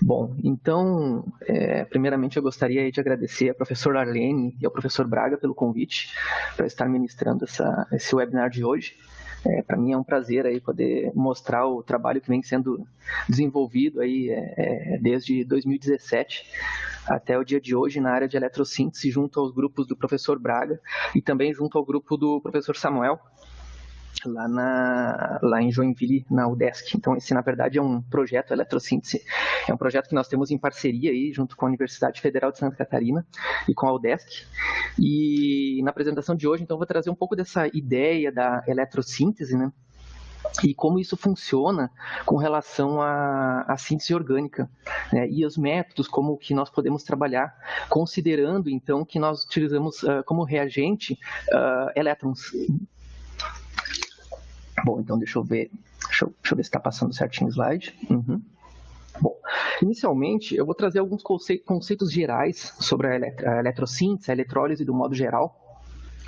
Bom, então, primeiramente eu gostaria aí de agradecer ao professor Arlene e ao professor Braga pelo convite para estar ministrando esse webinar de hoje. Para mim é um prazer aí poder mostrar o trabalho que vem sendo desenvolvido aí desde 2017 até o dia de hoje na área de eletrossíntese, junto aos grupos do professor Braga e também junto ao grupo do professor Samuel, lá em Joinville, na UDESC. Então, esse, na verdade, é um projeto eletrossíntese, é um projeto que nós temos em parceria aí, junto com a Universidade Federal de Santa Catarina e com a UDESC. E na apresentação de hoje, então, eu vou trazer um pouco dessa ideia da eletrossíntese, né? E como isso funciona com relação à síntese orgânica, né? E os métodos, como que nós podemos trabalhar, considerando, então, que nós utilizamos como reagente elétrons. Bom, então deixa eu ver se está passando certinho o slide. Uhum. Bom, inicialmente eu vou trazer alguns conceitos gerais sobre a eletrossíntese, a eletrólise do modo geral,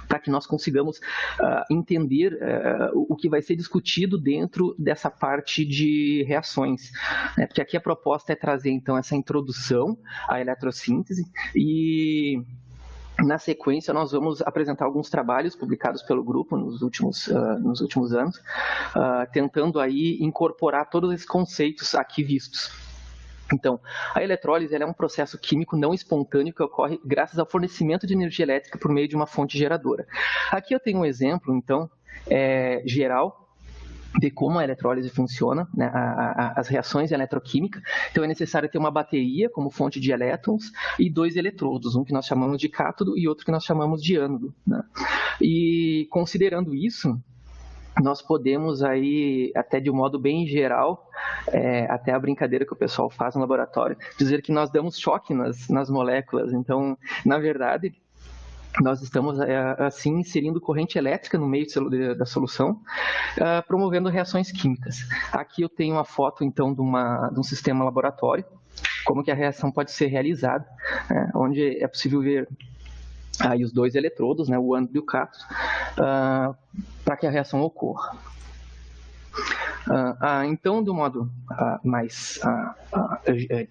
para que nós consigamos entender o que vai ser discutido dentro dessa parte de reações, né? Porque aqui a proposta é trazer, então, essa introdução à eletrossíntese e na sequência, nós vamos apresentar alguns trabalhos publicados pelo grupo nos últimos anos, tentando aí incorporar todos esses conceitos aqui vistos. Então, a eletrólise é um processo químico não espontâneo que ocorre graças ao fornecimento de energia elétrica por meio de uma fonte geradora. Aqui eu tenho um exemplo, então, geral de como a eletrólise funciona, né, as reações eletroquímicas. Então, é necessário ter uma bateria como fonte de elétrons e dois eletrodos, um que nós chamamos de cátodo e outro que nós chamamos de ânodo, né? E considerando isso, nós podemos aí, até de um modo bem geral, até a brincadeira que o pessoal faz no laboratório, dizer que nós damos choque nas moléculas. Então, na verdade, nós estamos, assim, inserindo corrente elétrica no meio da solução, promovendo reações químicas. Aqui eu tenho uma foto, então, de um sistema laboratório, como que a reação pode ser realizada, né, onde é possível ver aí os dois eletrodos, né, o ânodo e o cátodo, para que a reação ocorra. Então, de um modo mais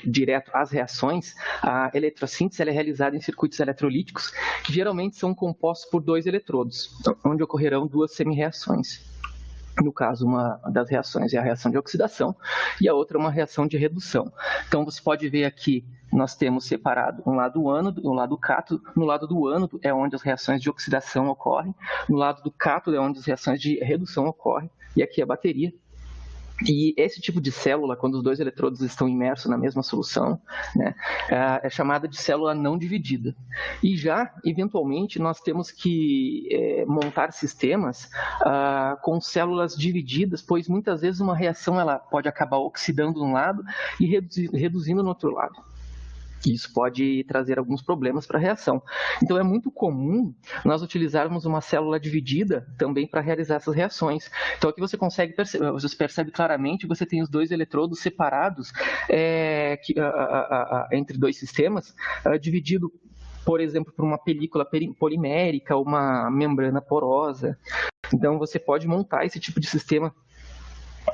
direto às reações, a eletrossíntese é realizada em circuitos eletrolíticos, que geralmente são compostos por dois eletrodos, onde ocorrerão duas semi-reações. No caso, uma das reações é a reação de oxidação e a outra é uma reação de redução. Então, você pode ver aqui, nós temos separado um lado do ânodo e um lado do cátodo. No lado do ânodo é onde as reações de oxidação ocorrem, no lado do cátodo é onde as reações de redução ocorrem, e aqui a bateria. E esse tipo de célula, quando os dois eletrodos estão imersos na mesma solução, né, é chamada de célula não dividida. E já, eventualmente, nós temos que montar sistemas com células divididas, pois muitas vezes uma reação ela pode acabar oxidando de um lado e reduzindo no outro lado. Isso pode trazer alguns problemas para a reação. Então, é muito comum nós utilizarmos uma célula dividida também para realizar essas reações. Então, aqui você você percebe claramente, você tem os dois eletrodos separados entre dois sistemas, dividido, por exemplo, por uma película polimérica, uma membrana porosa. Então, você pode montar esse tipo de sistema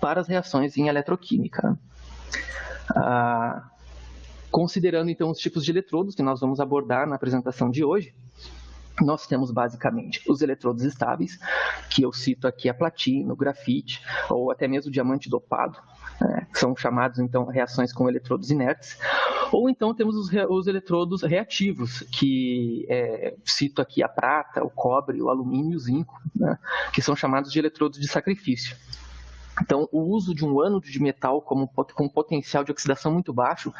para as reações em eletroquímica. Considerando, então, os tipos de eletrodos que nós vamos abordar na apresentação de hoje, nós temos basicamente os eletrodos estáveis, que eu cito aqui a platina, o grafite, ou até mesmo o diamante dopado, que são chamados, então, reações com eletrodos inertes. Ou então temos os eletrodos reativos, que cito aqui a prata, o cobre, o alumínio e o zinco, né, que são chamados de eletrodos de sacrifício. Então, o uso de um ânodo de metal com potencial de oxidação muito baixo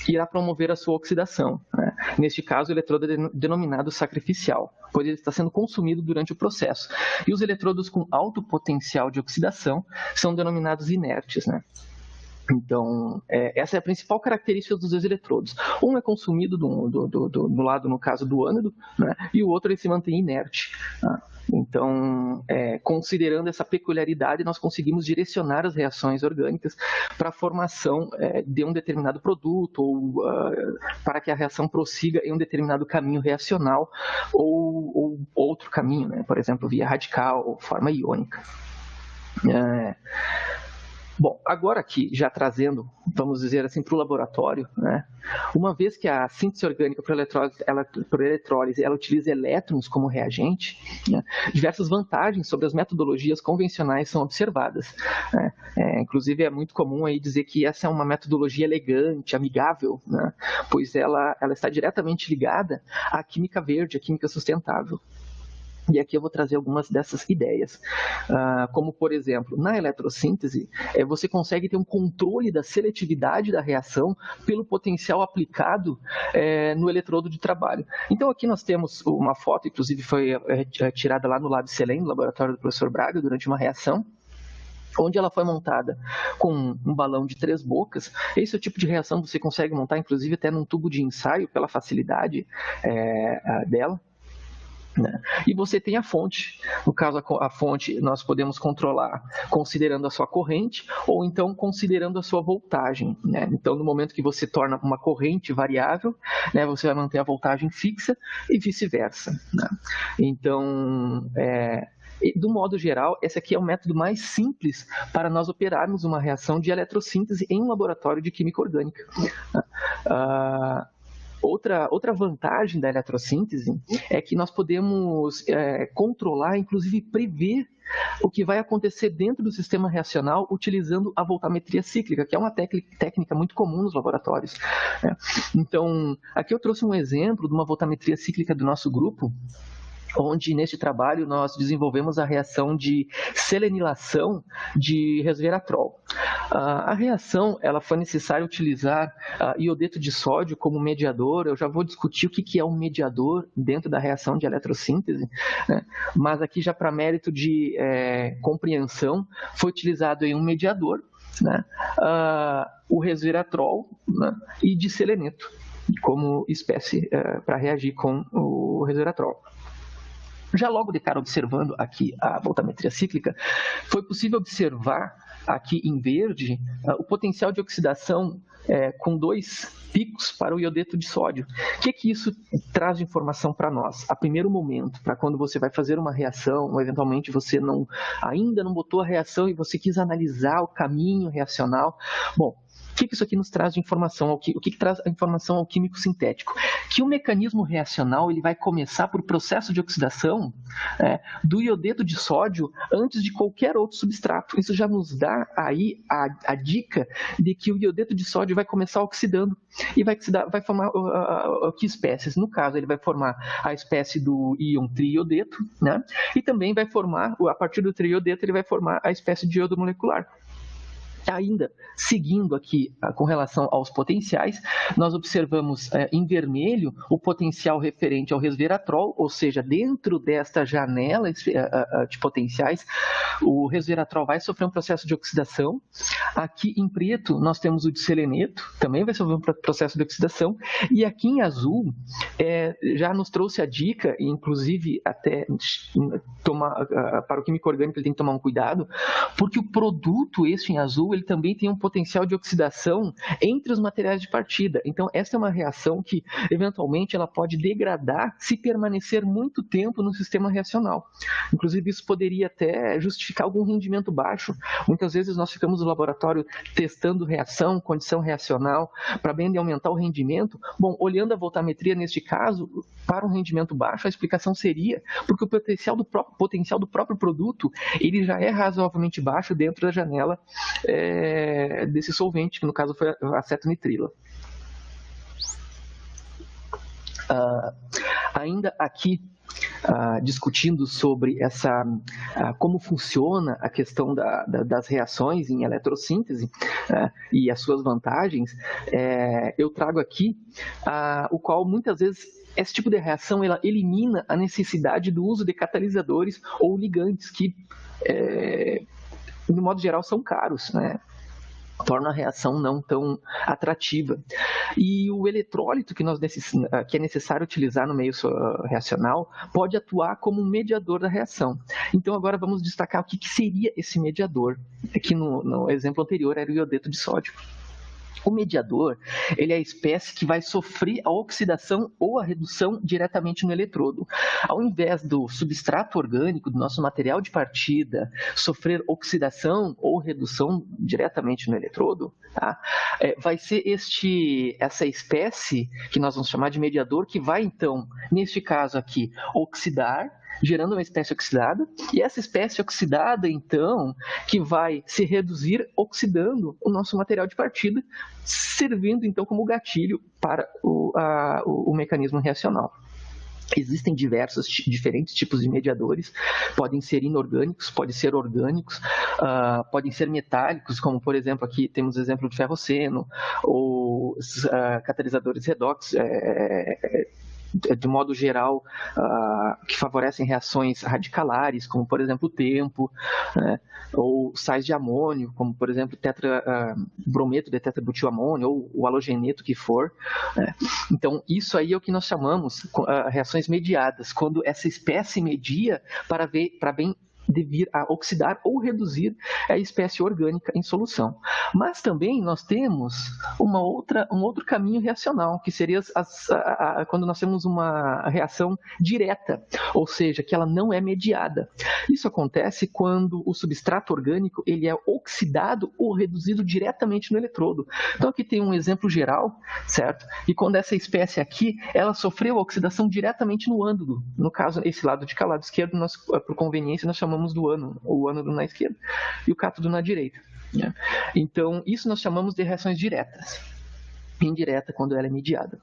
irá promover a sua oxidação, né? Neste caso, o eletrodo é denominado sacrificial, pois ele está sendo consumido durante o processo. E os eletrodos com alto potencial de oxidação são denominados inertes, né? Então, essa é a principal característica dos dois eletrodos. Um é consumido do lado, no caso, do ânodo, né, e o outro ele se mantém inerte. Tá? Então, considerando essa peculiaridade, nós conseguimos direcionar as reações orgânicas para a formação de um determinado produto ou para que a reação prossiga em um determinado caminho reacional ou outro caminho, né, por exemplo, via radical ou forma iônica. Bom, agora aqui, já trazendo, vamos dizer assim, para o laboratório, né? Uma vez que a síntese orgânica por eletrólise, ela utiliza elétrons como reagente, né? Diversas vantagens sobre as metodologias convencionais são observadas, né? Inclusive, é muito comum aí dizer que essa é uma metodologia elegante, amigável, né? Pois ela está diretamente ligada à química verde, à química sustentável. E aqui eu vou trazer algumas dessas ideias, como, por exemplo, na eletrossíntese, você consegue ter um controle da seletividade da reação pelo potencial aplicado no eletrodo de trabalho. Então, aqui nós temos uma foto, inclusive foi tirada lá no Lab Selem, no laboratório do professor Braga, durante uma reação, onde ela foi montada com um balão de 3 bocas. Esse é o tipo de reação que você consegue montar, inclusive, até num tubo de ensaio, pela facilidade dela. Né? E você tem a fonte. No caso, a fonte nós podemos controlar considerando a sua corrente ou então considerando a sua voltagem. Né? Então, no momento que você torna uma corrente variável, né, você vai manter a voltagem fixa e vice-versa. Né? Então, do modo geral, esse aqui é o método mais simples para nós operarmos uma reação de eletrossíntese em um laboratório de química orgânica. Outra vantagem da eletrossíntese é que nós podemos controlar, inclusive prever o que vai acontecer dentro do sistema reacional utilizando a voltametria cíclica, que é uma técnica muito comum nos laboratórios. Né? Então, aqui eu trouxe um exemplo de uma voltametria cíclica do nosso grupo, onde neste trabalho nós desenvolvemos a reação de selenilação de resveratrol. A reação, ela foi necessário utilizar iodeto de sódio como mediador. Eu já vou discutir o que é um mediador dentro da reação de eletrossíntese, né? Mas aqui já para mérito de compreensão, foi utilizado aí um mediador, né? O resveratrol, né? E diseleneto como espécie para reagir com o resveratrol. Já logo de cara, observando aqui a voltametria cíclica, foi possível observar aqui em verde o potencial de oxidação com 2 picos para o iodeto de sódio. O que isso traz de informação para nós? A primeiro momento, para quando você vai fazer uma reação, ou eventualmente você ainda não botou a reação e você quis analisar o caminho reacional. Bom, o que isso aqui nos traz de informação? O que traz a informação ao químico sintético? Que o mecanismo reacional ele vai começar por processo de oxidação do iodeto de sódio antes de qualquer outro substrato. Isso já nos dá aí a dica de que o iodeto de sódio vai começar oxidando. E vai formar que espécies? No caso, ele vai formar a espécie do íon triiodeto, né? E também vai formar, a partir do triiodeto, ele vai formar a espécie de iodo molecular. Ainda seguindo aqui com relação aos potenciais, nós observamos em vermelho o potencial referente ao resveratrol, ou seja, dentro desta janela de potenciais, o resveratrol vai sofrer um processo de oxidação. Aqui em preto nós temos o diseleneto, também vai sofrer um processo de oxidação, e aqui em azul já nos trouxe a dica, inclusive até para o químico orgânico ele tem que tomar um cuidado, porque o produto em azul ele também tem um potencial de oxidação entre os materiais de partida. Então, essa é uma reação que, eventualmente, ela pode degradar se permanecer muito tempo no sistema reacional. Inclusive, isso poderia até justificar algum rendimento baixo. Muitas vezes nós ficamos no laboratório testando reação, condição reacional, para bem de aumentar o rendimento. Bom, olhando a voltametria neste caso, para um rendimento baixo, a explicação seria porque o potencial do próprio produto ele já é razoavelmente baixo dentro da janela desse solvente, que no caso foi a acetonitrila. Ainda aqui, discutindo sobre como funciona a questão das reações em eletrossíntese e as suas vantagens, eu trago aqui o qual muitas vezes esse tipo de reação ela elimina a necessidade do uso de catalisadores ou ligantes que, no modo geral, são caros, né? Torna a reação não tão atrativa. E o eletrólito que é necessário utilizar no meio reacional pode atuar como um mediador da reação. Então agora vamos destacar o que seria esse mediador. Aqui no exemplo anterior era o iodeto de sódio. O mediador, ele é a espécie que vai sofrer a oxidação ou a redução diretamente no eletrodo. Ao invés do substrato orgânico, do nosso material de partida, sofrer oxidação ou redução diretamente no eletrodo, tá? Vai ser essa espécie, que nós vamos chamar de mediador, que vai então, neste caso aqui, oxidar, gerando uma espécie oxidada, e essa espécie oxidada, então, que vai se reduzir oxidando o nosso material de partida, servindo, então, como gatilho para o mecanismo reacional. Existem diferentes tipos de mediadores, podem ser inorgânicos, podem ser orgânicos, podem ser metálicos, como, por exemplo, aqui temos o exemplo do ferroceno, ou catalisadores redox, de modo geral, que favorecem reações radicalares, como, por exemplo, o tempo, né? Ou sais de amônio, como, por exemplo, brometo de tetrabutilamônio, ou o halogeneto que for, né? Então, isso aí é o que nós chamamos reações mediadas, quando essa espécie media para bem vir a oxidar ou reduzir a espécie orgânica em solução. Mas também nós temos um outro caminho reacional, que seria quando nós temos uma reação direta, ou seja, que ela não é mediada. Isso acontece quando o substrato orgânico ele é oxidado ou reduzido diretamente no eletrodo. Então aqui tem um exemplo geral, certo? E quando essa espécie aqui, ela sofreu oxidação diretamente no ânodo. No caso, esse lado de cá, lado esquerdo, por conveniência, nós chamamos do o ânodo na esquerda e o cátodo na direita, né? Então, isso nós chamamos de reações diretas. Indireta, quando ela é mediada.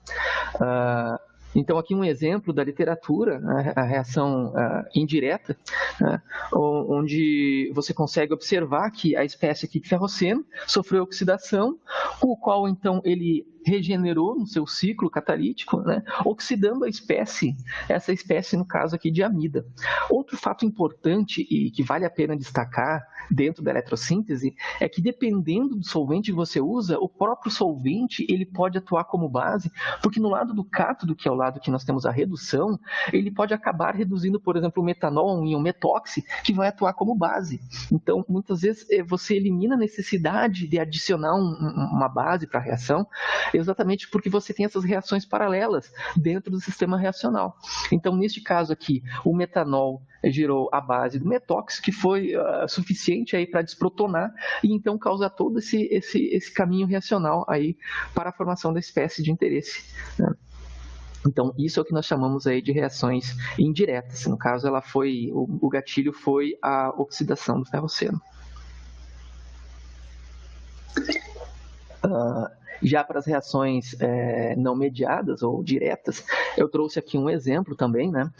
Então, aqui um exemplo da literatura, a reação indireta, né, onde você consegue observar que a espécie aqui de ferroceno sofreu oxidação, o qual, então, ele regenerou no seu ciclo catalítico, né, oxidando essa espécie, no caso aqui, de amida. Outro fato importante e que vale a pena destacar dentro da eletrossíntese é que, dependendo do solvente que você usa, o próprio solvente ele pode atuar como base, porque no lado do cátodo, que é o lado que nós temos a redução, ele pode acabar reduzindo, por exemplo, o metanol, um íon metóxi, que vai atuar como base. Então, muitas vezes, você elimina a necessidade de adicionar uma base para a reação, exatamente porque você tem essas reações paralelas dentro do sistema reacional. Então, neste caso aqui, o metanol gerou a base do metóxi, que foi suficiente aí para desprotonar e então causar todo esse caminho reacional aí para a formação da espécie de interesse, né? Então, isso é o que nós chamamos aí de reações indiretas. No caso, o gatilho foi a oxidação do ferroceno. Já para as reações não mediadas ou diretas, eu trouxe aqui um exemplo também, né,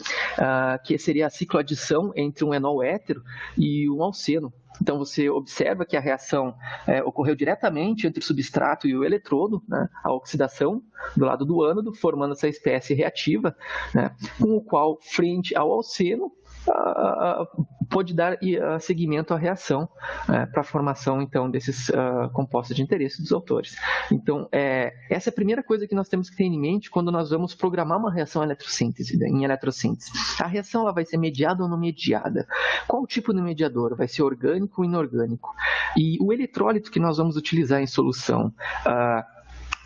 que seria a cicloadição entre um enol hétero e um alceno. Então, você observa que a reação ocorreu diretamente entre o substrato e o eletrodo, né, a oxidação do lado do ânodo, formando essa espécie reativa, né, com o qual, frente ao alceno, pode dar seguimento à reação para a formação, então, desses compostos de interesse dos autores. Então, essa é a primeira coisa que nós temos que ter em mente quando nós vamos programar uma reação em eletrossíntese. A reação ela vai ser mediada ou não mediada? Qual o tipo de mediador? Vai ser orgânico ou inorgânico? E o eletrólito que nós vamos utilizar em solução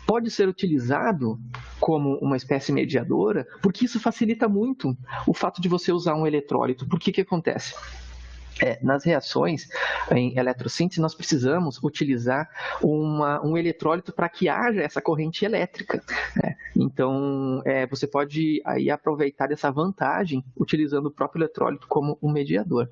pode ser utilizado como uma espécie mediadora, porque isso facilita muito o fato de você usar um eletrólito. Por que acontece? Nas reações em eletrossíntese, nós precisamos utilizar um eletrólito para que haja essa corrente elétrica, né? Então, você pode aí aproveitar dessa vantagem utilizando o próprio eletrólito como um mediador.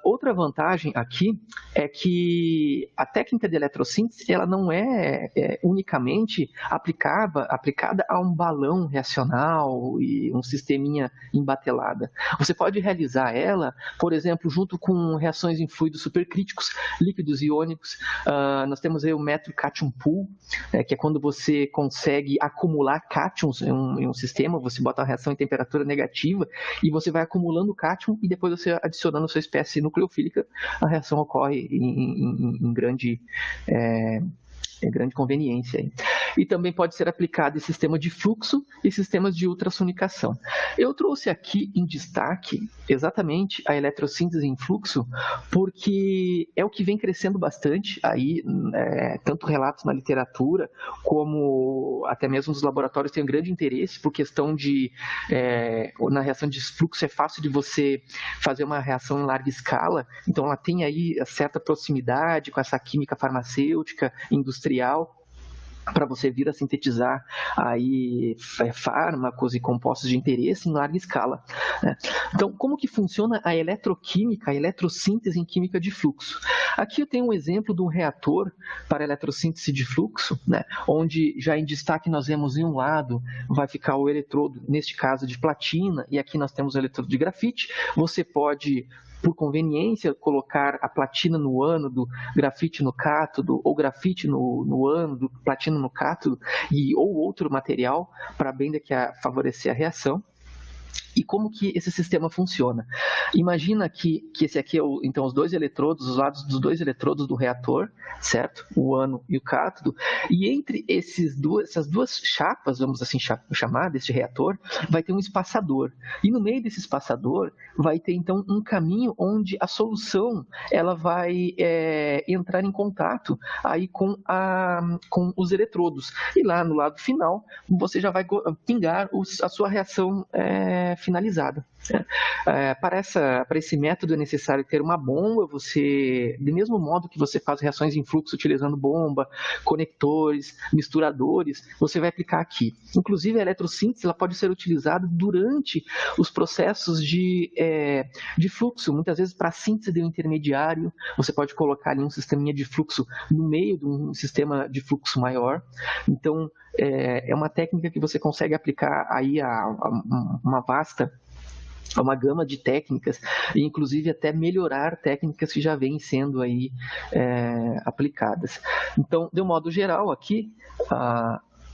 Outra vantagem aqui é que a técnica de eletrossíntese ela não é unicamente aplicada a um balão reacional e um sisteminha embatelada. Você pode realizar ela, por exemplo, junto com reações em fluidos supercríticos, líquidos iônicos. Nós temos aí o método Cation Pool, que é quando você consegue acumular cátions em um sistema, você bota a reação em temperatura negativa e você vai acumulando cátion e depois você adicionando sua espécie nucleofílica, a reação ocorre em grande conveniência. e também pode ser aplicado em sistema de fluxo e sistemas de ultrassonicação. Eu trouxe aqui em destaque exatamente a eletrossíntese em fluxo, porque é o que vem crescendo bastante aí, tanto relatos na literatura, como até mesmo os laboratórios têm um grande interesse por questão de, na reação de fluxo é fácil de você fazer uma reação em larga escala, então ela tem aí certa proximidade com essa química farmacêutica, industrial, para você vir a sintetizar aí fármacos e compostos de interesse em larga escala, né? Então, como que funciona a eletroquímica, a eletrossíntese em química de fluxo? Aqui eu tenho um exemplo de um reator para eletrossíntese de fluxo, né? Onde já em destaque nós vemos em um lado vai ficar o eletrodo, neste caso de platina, e aqui nós temos o eletrodo de grafite. Você pode, por conveniência, colocar a platina no ânodo, grafite no cátodo, ou grafite no ânodo, platina no cátodo, ou outro material, para bem daqui a favorecer a reação. E como que esse sistema funciona? Imagina que esse aqui é então os dois eletrodos, os lados dos dois eletrodos do reator, certo? O ânodo e o cátodo. E entre essas duas chapas, vamos assim chamar, deste reator, vai ter um espaçador. E no meio desse espaçador vai ter então um caminho onde a solução ela vai entrar em contato aí com os eletrodos. E lá no lado final você já vai pingar a sua reação finalizada. Para esse método é necessário ter uma bomba, do mesmo modo que você faz reações em fluxo utilizando bomba, conectores, misturadores, você vai aplicar aqui. Inclusive a eletrossíntese ela pode ser utilizada durante os processos de fluxo, muitas vezes para a síntese de um intermediário, você pode colocar ali um sisteminha de fluxo no meio de um sistema de fluxo maior. Então, é uma técnica que você consegue aplicar aí a uma gama de técnicas, e inclusive até melhorar técnicas que já vêm sendo aí aplicadas. Então, de um modo geral, aqui,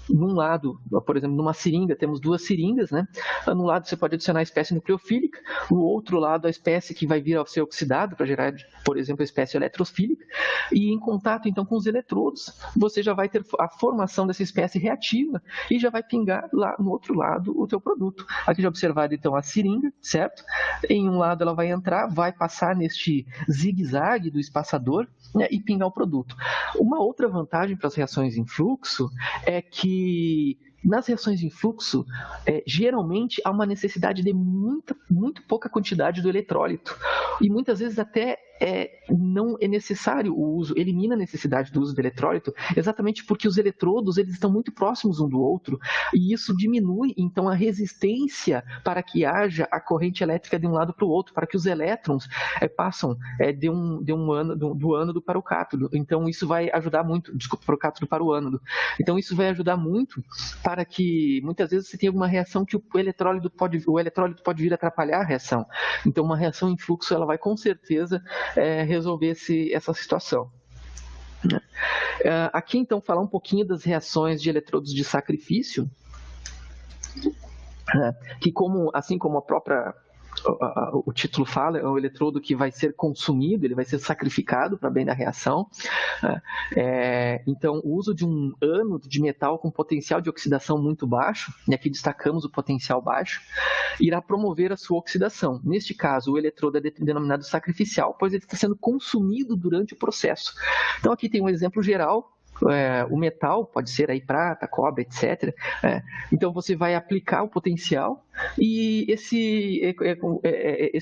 num lado, por exemplo, numa seringa, temos duas seringas, né? Num lado você pode adicionar a espécie nucleofílica, no outro lado a espécie que vai vir a ser oxidada para gerar, por exemplo, a espécie eletrofílica, e em contato então com os eletrodos, você já vai ter a formação dessa espécie reativa e já vai pingar lá no outro lado o teu produto. Aqui já observado então a seringa, certo? Em um lado ela vai entrar, vai passar neste zigue-zague do espaçador, né, e pingar o produto. Uma outra vantagem para as reações em fluxo é que nas reações em fluxo, geralmente há uma necessidade de muito pouca quantidade do eletrólito. E muitas vezes até não é necessário o uso, elimina a necessidade do uso do eletrólito, exatamente porque os eletrodos eles estão muito próximos um do outro, e isso diminui então a resistência para que haja a corrente elétrica de um lado para o outro, para que os elétrons passam do ânodo para o cátodo. Então isso vai ajudar muito, para o cátodo para o ânodo. Então isso vai ajudar muito para que muitas vezes você tenha alguma reação que o eletrólito pode vir a atrapalhar a reação. Então uma reação em fluxo ela vai com certeza resolver essa situação. Aqui então falar um pouquinho das reações de eletrodos de sacrifício, que assim como o título fala, é um eletrodo que vai ser consumido, ele vai ser sacrificado para bem da reação. Então, o uso de um ânodo de metal com potencial de oxidação muito baixo, e aqui destacamos o potencial baixo, irá promover a sua oxidação. Neste caso, o eletrodo é denominado sacrificial, pois ele está sendo consumido durante o processo. Então, aqui tem um exemplo geral. O metal, pode ser aí prata, cobre, etc. Então você vai aplicar o potencial e esse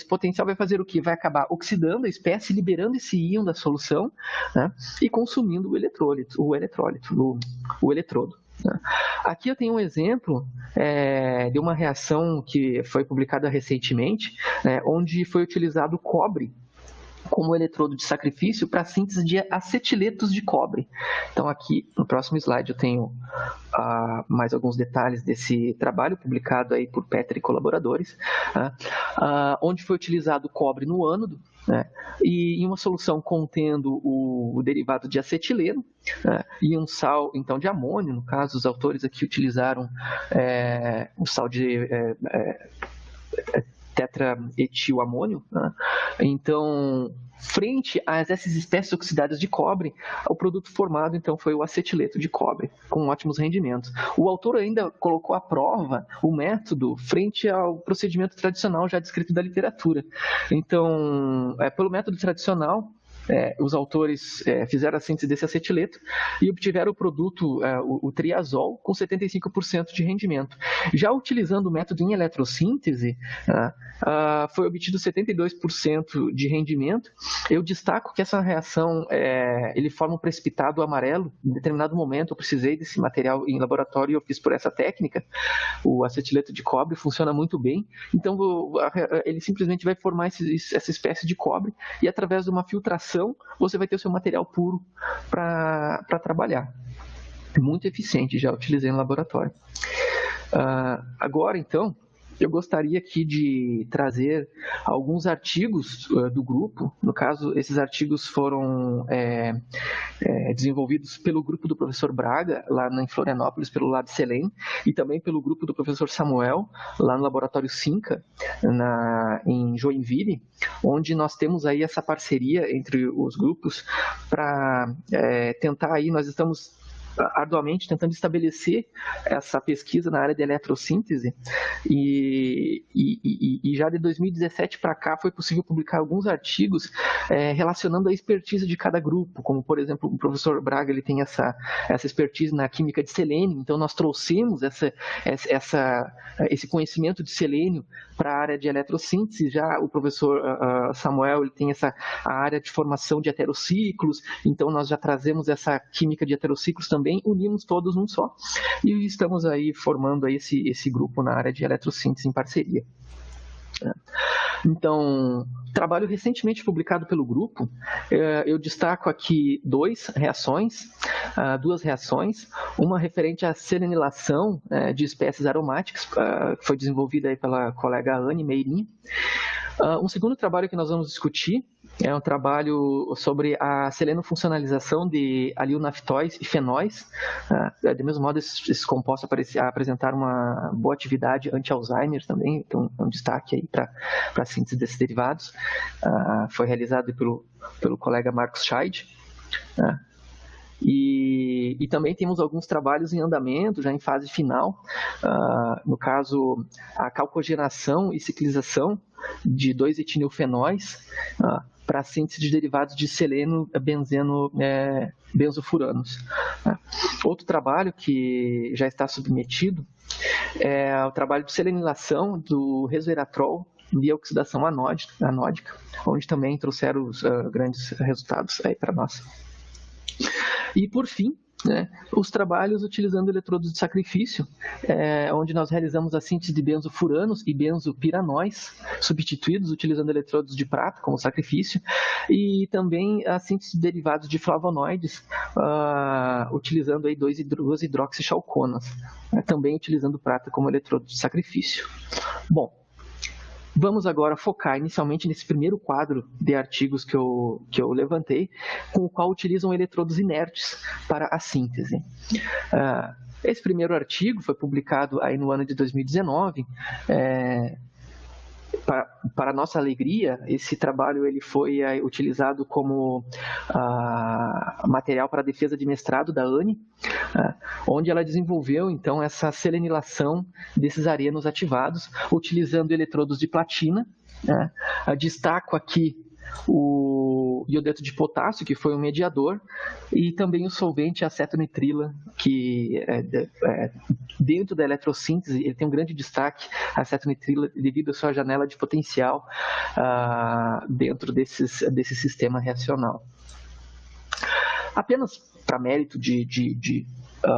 potencial vai fazer o quê? Vai acabar oxidando a espécie, liberando esse íon da solução, né? E consumindo o eletrodo. Aqui eu tenho um exemplo de uma reação que foi publicada recentemente, onde foi utilizado cobre como eletrodo de sacrifício para a síntese de acetiletos de cobre. Então aqui no próximo slide eu tenho mais alguns detalhes desse trabalho publicado aí por Petri e colaboradores, onde foi utilizado cobre no ânodo, e em uma solução contendo o derivado de acetileno, e um sal então de amônio. No caso, os autores aqui utilizaram um sal de tetraetilamônio, né? Então frente a essas espécies oxidadas de cobre, o produto formado, então, foi o acetileto de cobre, com ótimos rendimentos. O autor ainda colocou à prova o método frente ao procedimento tradicional já descrito da literatura. Então, pelo método tradicional, os autores fizeram a síntese desse acetileto e obtiveram o produto, o triazol, com 75% de rendimento. Já utilizando o método em eletrossíntese, foi obtido 72% de rendimento. Eu destaco que essa reação, ele forma um precipitado amarelo. Em determinado momento eu precisei desse material em laboratório e eu fiz por essa técnica. O acetileto de cobre funciona muito bem. Então ele simplesmente vai formar essa espécie de cobre e através de uma filtração você vai ter o seu material puro para trabalhar. Muito eficiente, já utilizei no laboratório. Agora, então, eu gostaria aqui de trazer alguns artigos do grupo. No caso, esses artigos foram desenvolvidos pelo grupo do professor Braga, lá em Florianópolis, pelo Lab Selem, e também pelo grupo do professor Samuel, lá no laboratório Cinca, em Joinville, onde nós temos aí essa parceria entre os grupos para tentar aí, nós estamos arduamente tentando estabelecer essa pesquisa na área de eletrossíntese e já de 2017 para cá foi possível publicar alguns artigos relacionando a expertise de cada grupo, como por exemplo o professor Braga, ele tem essa expertise na química de selênio, então nós trouxemos esse conhecimento de selênio para a área de eletrossíntese. Já o professor Samuel, ele tem a área de formação de heterociclos, então nós já trazemos essa química de heterociclos também, unimos todos num só e estamos aí formando aí esse grupo na área de eletrossíntese em parceria. Então, trabalho recentemente publicado pelo grupo, eu destaco aqui duas reações, uma referente à selenilação de espécies aromáticas, que foi desenvolvida aí pela colega Anne Meirinha. Um segundo trabalho que nós vamos discutir é um trabalho sobre a selenofuncionalização de alilnaftóis e fenóis. Do mesmo modo, esses compostos apresentaram uma boa atividade anti-Alzheimer também, então é um destaque aí para a síntese desses derivados. Foi realizado pelo colega Marcos Scheid. E também temos alguns trabalhos em andamento, já em fase final, no caso, a calcogenação e ciclização de 2-etinilfenóis para a síntese de derivados de seleno, benzeno, benzofuranos. Outro trabalho que já está submetido é o trabalho de selenilação do resveratrol via oxidação anódica, onde também trouxeram os grandes resultados aí para nós. E, por fim, os trabalhos utilizando eletrodos de sacrifício, onde nós realizamos a síntese de benzofuranos e benzopiranóis, substituídos utilizando eletrodos de prata como sacrifício, e também a síntese de derivados de flavonoides, utilizando aí 2-hidroxichalconas, também utilizando prata como eletrodo de sacrifício. Bom, vamos agora focar inicialmente nesse primeiro quadro de artigos que eu levantei, com o qual utilizam eletrodos inertes para a síntese. Esse primeiro artigo foi publicado aí no ano de 2019. Para nossa alegria, esse trabalho ele foi utilizado como material para a defesa de mestrado da Anne, onde ela desenvolveu então essa selenilação desses arenos ativados, utilizando eletrodos de platina. Destaco aqui o iodeto de potássio, que foi um mediador, e também o solvente acetonitrila, que dentro da eletrossíntese ele tem um grande destaque, a acetonitrila, devido à sua janela de potencial dentro desse sistema reacional. Apenas para mérito de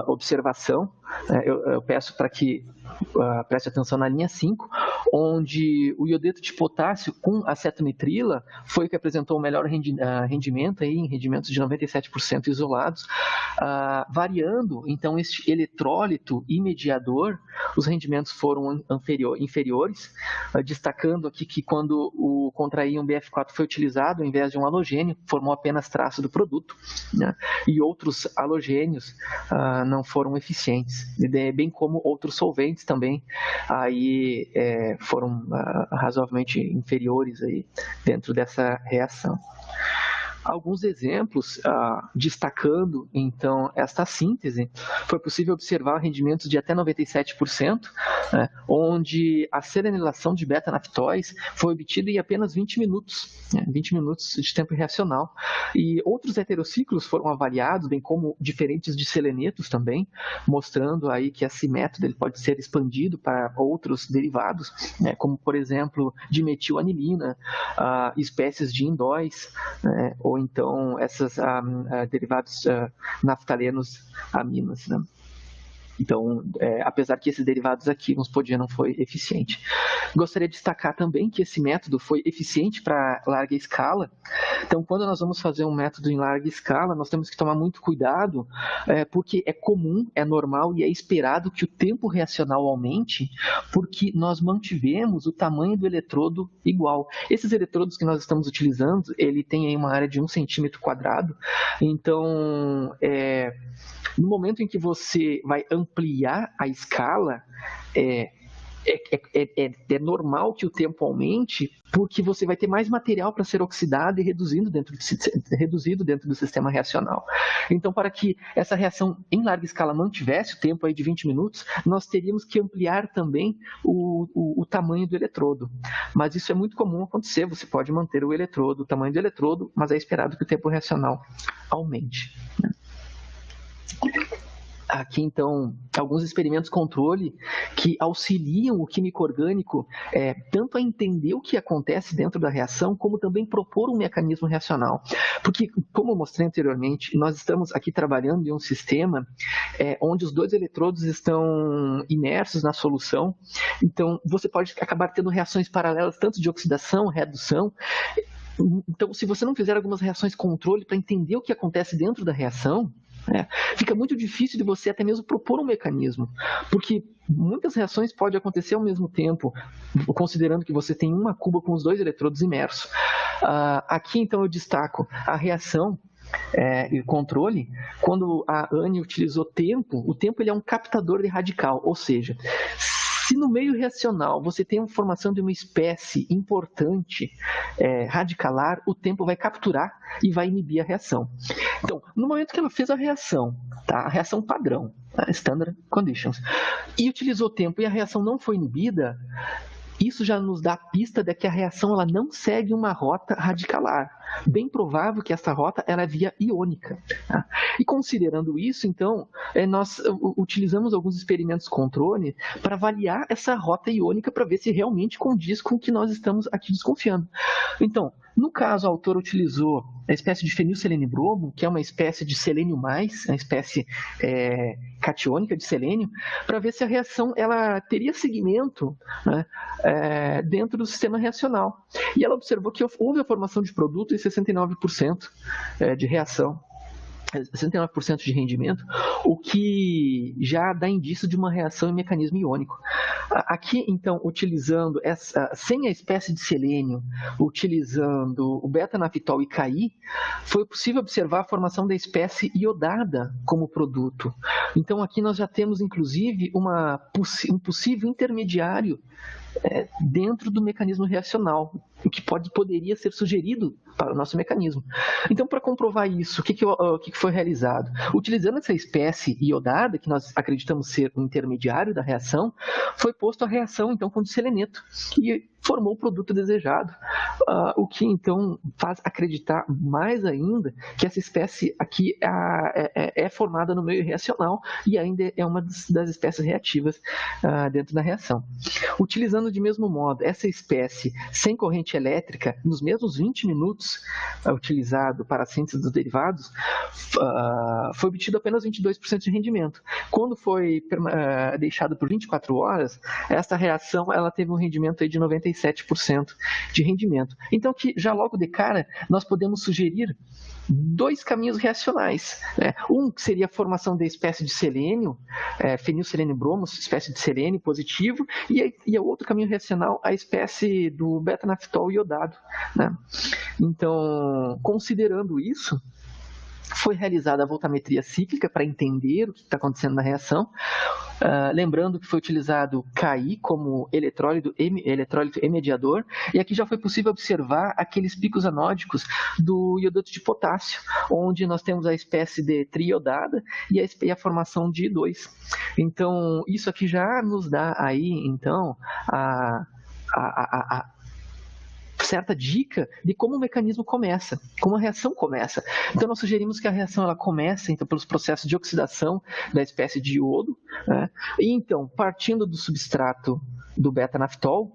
observação, eu peço para que preste atenção na linha 5, onde o iodeto de potássio com acetonitrila foi o que apresentou o melhor rendimento, aí, em rendimentos de 97% isolados, variando, então, este eletrólito e mediador, os rendimentos foram inferiores, destacando aqui que quando o contraíon BF4 foi utilizado, ao invés de um halogênio, formou apenas traço do produto, e outros halogênios não foram eficientes, bem como outros solventes também aí foram razoavelmente inferiores aí dentro dessa reação. Alguns exemplos, destacando, então, esta síntese, foi possível observar rendimentos de até 97%, né, onde a selenilação de beta-naftóis foi obtida em apenas 20 minutos, né, 20 minutos de tempo reacional. E outros heterociclos foram avaliados, bem como diferentes de selenetos também, mostrando aí que esse método ele pode ser expandido para outros derivados, né, como, por exemplo, dimetilanilina, espécies de indóis, né, ou então esses derivados naftalenos aminas, né? Então, apesar que esses derivados aqui, vamos supor, não foi eficiente. Gostaria de destacar também que esse método foi eficiente para larga escala. Então, quando nós vamos fazer um método em larga escala, nós temos que tomar muito cuidado, porque é comum, é normal e é esperado que o tempo reacional aumente, porque nós mantivemos o tamanho do eletrodo igual. Esses eletrodos que nós estamos utilizando, ele tem aí uma área de 1 centímetro quadrado, então, no momento em que você vai ampliar a escala, é normal que o tempo aumente, porque você vai ter mais material para ser oxidado e reduzido dentro do sistema reacional. Então, para que essa reação em larga escala mantivesse o tempo aí de 20 minutos, nós teríamos que ampliar também o tamanho do eletrodo. Mas isso é muito comum acontecer, você pode manter o tamanho do eletrodo, mas é esperado que o tempo reacional aumente. Aqui, então, alguns experimentos controle que auxiliam o químico orgânico tanto a entender o que acontece dentro da reação, como também propor um mecanismo reacional. Porque, como eu mostrei anteriormente, nós estamos aqui trabalhando em um sistema onde os dois eletrodos estão imersos na solução, então você pode acabar tendo reações paralelas, tanto de oxidação, redução. Então, se você não fizer algumas reações controle para entender o que acontece dentro da reação, fica muito difícil de você até mesmo propor um mecanismo, porque muitas reações podem acontecer ao mesmo tempo, considerando que você tem uma cuba com os dois eletrodos imersos. Aqui, então, eu destaco a reação e o controle, quando a Anne utilizou o tempo ele é um captador de radical, ou seja, se no meio reacional você tem a formação de uma espécie importante radicalar, o tempo vai capturar e vai inibir a reação. Então, no momento que ela fez a reação padrão, standard conditions, e utilizou o tempo e a reação não foi inibida, isso já nos dá a pista de que a reação ela não segue uma rota radicalar. Bem provável que essa rota ela é via iônica. Tá? E considerando isso, então, nós utilizamos alguns experimentos controle para avaliar essa rota iônica para ver se realmente condiz com o que nós estamos aqui desconfiando. Então, no caso, o autor utilizou a espécie de fenilselenibromo, que é uma espécie de selênio mais, uma espécie catiônica de selênio, para ver se a reação ela teria segmento, né, dentro do sistema reacional. E ela observou que houve a formação de produto em 69% de reação. 69% de rendimento, o que já dá indício de uma reação em mecanismo iônico. Aqui, então, utilizando sem a espécie de selênio, utilizando o beta-nafitol e Ki, foi possível observar a formação da espécie iodada como produto. Então, aqui nós já temos, inclusive, um possível intermediário dentro do mecanismo reacional, o que poderia ser sugerido para o nosso mecanismo. Então, para comprovar isso, o que foi realizado? Utilizando essa espécie iodada, que nós acreditamos ser um intermediário da reação, foi posto a reação, então, com diseleneto, e formou o produto desejado, o que, então, faz acreditar mais ainda que essa espécie aqui é formada no meio reacional e ainda é uma das espécies reativas dentro da reação. Utilizando de mesmo modo essa espécie sem corrente elétrica, nos mesmos 20 minutos utilizado para a síntese dos derivados, foi obtido apenas 22% de rendimento. Quando foi deixado por 24 horas, essa reação ela teve um rendimento aí de 97% de rendimento. Então, que já logo de cara, nós podemos sugerir dois caminhos reacionais. Né? Um que seria a formação da espécie de selênio, fenilselenibromo, espécie de selênio positivo, e o outro caminho reacional, a espécie do beta-nafitol iodado. Né? Então, considerando isso, Foi realizada a voltametria cíclica para entender o que está acontecendo na reação. Lembrando que foi utilizado Ki como eletrólito e mediador, e aqui já foi possível observar aqueles picos anódicos do iodato de potássio, onde nós temos a espécie de triiodada e a formação de I2. Então, isso aqui já nos dá aí, então, a certa dica de como o mecanismo começa, como a reação começa. Então, nós sugerimos que a reação ela comece então, pelos processos de oxidação da espécie de iodo, né? E então, partindo do substrato do beta-naftol,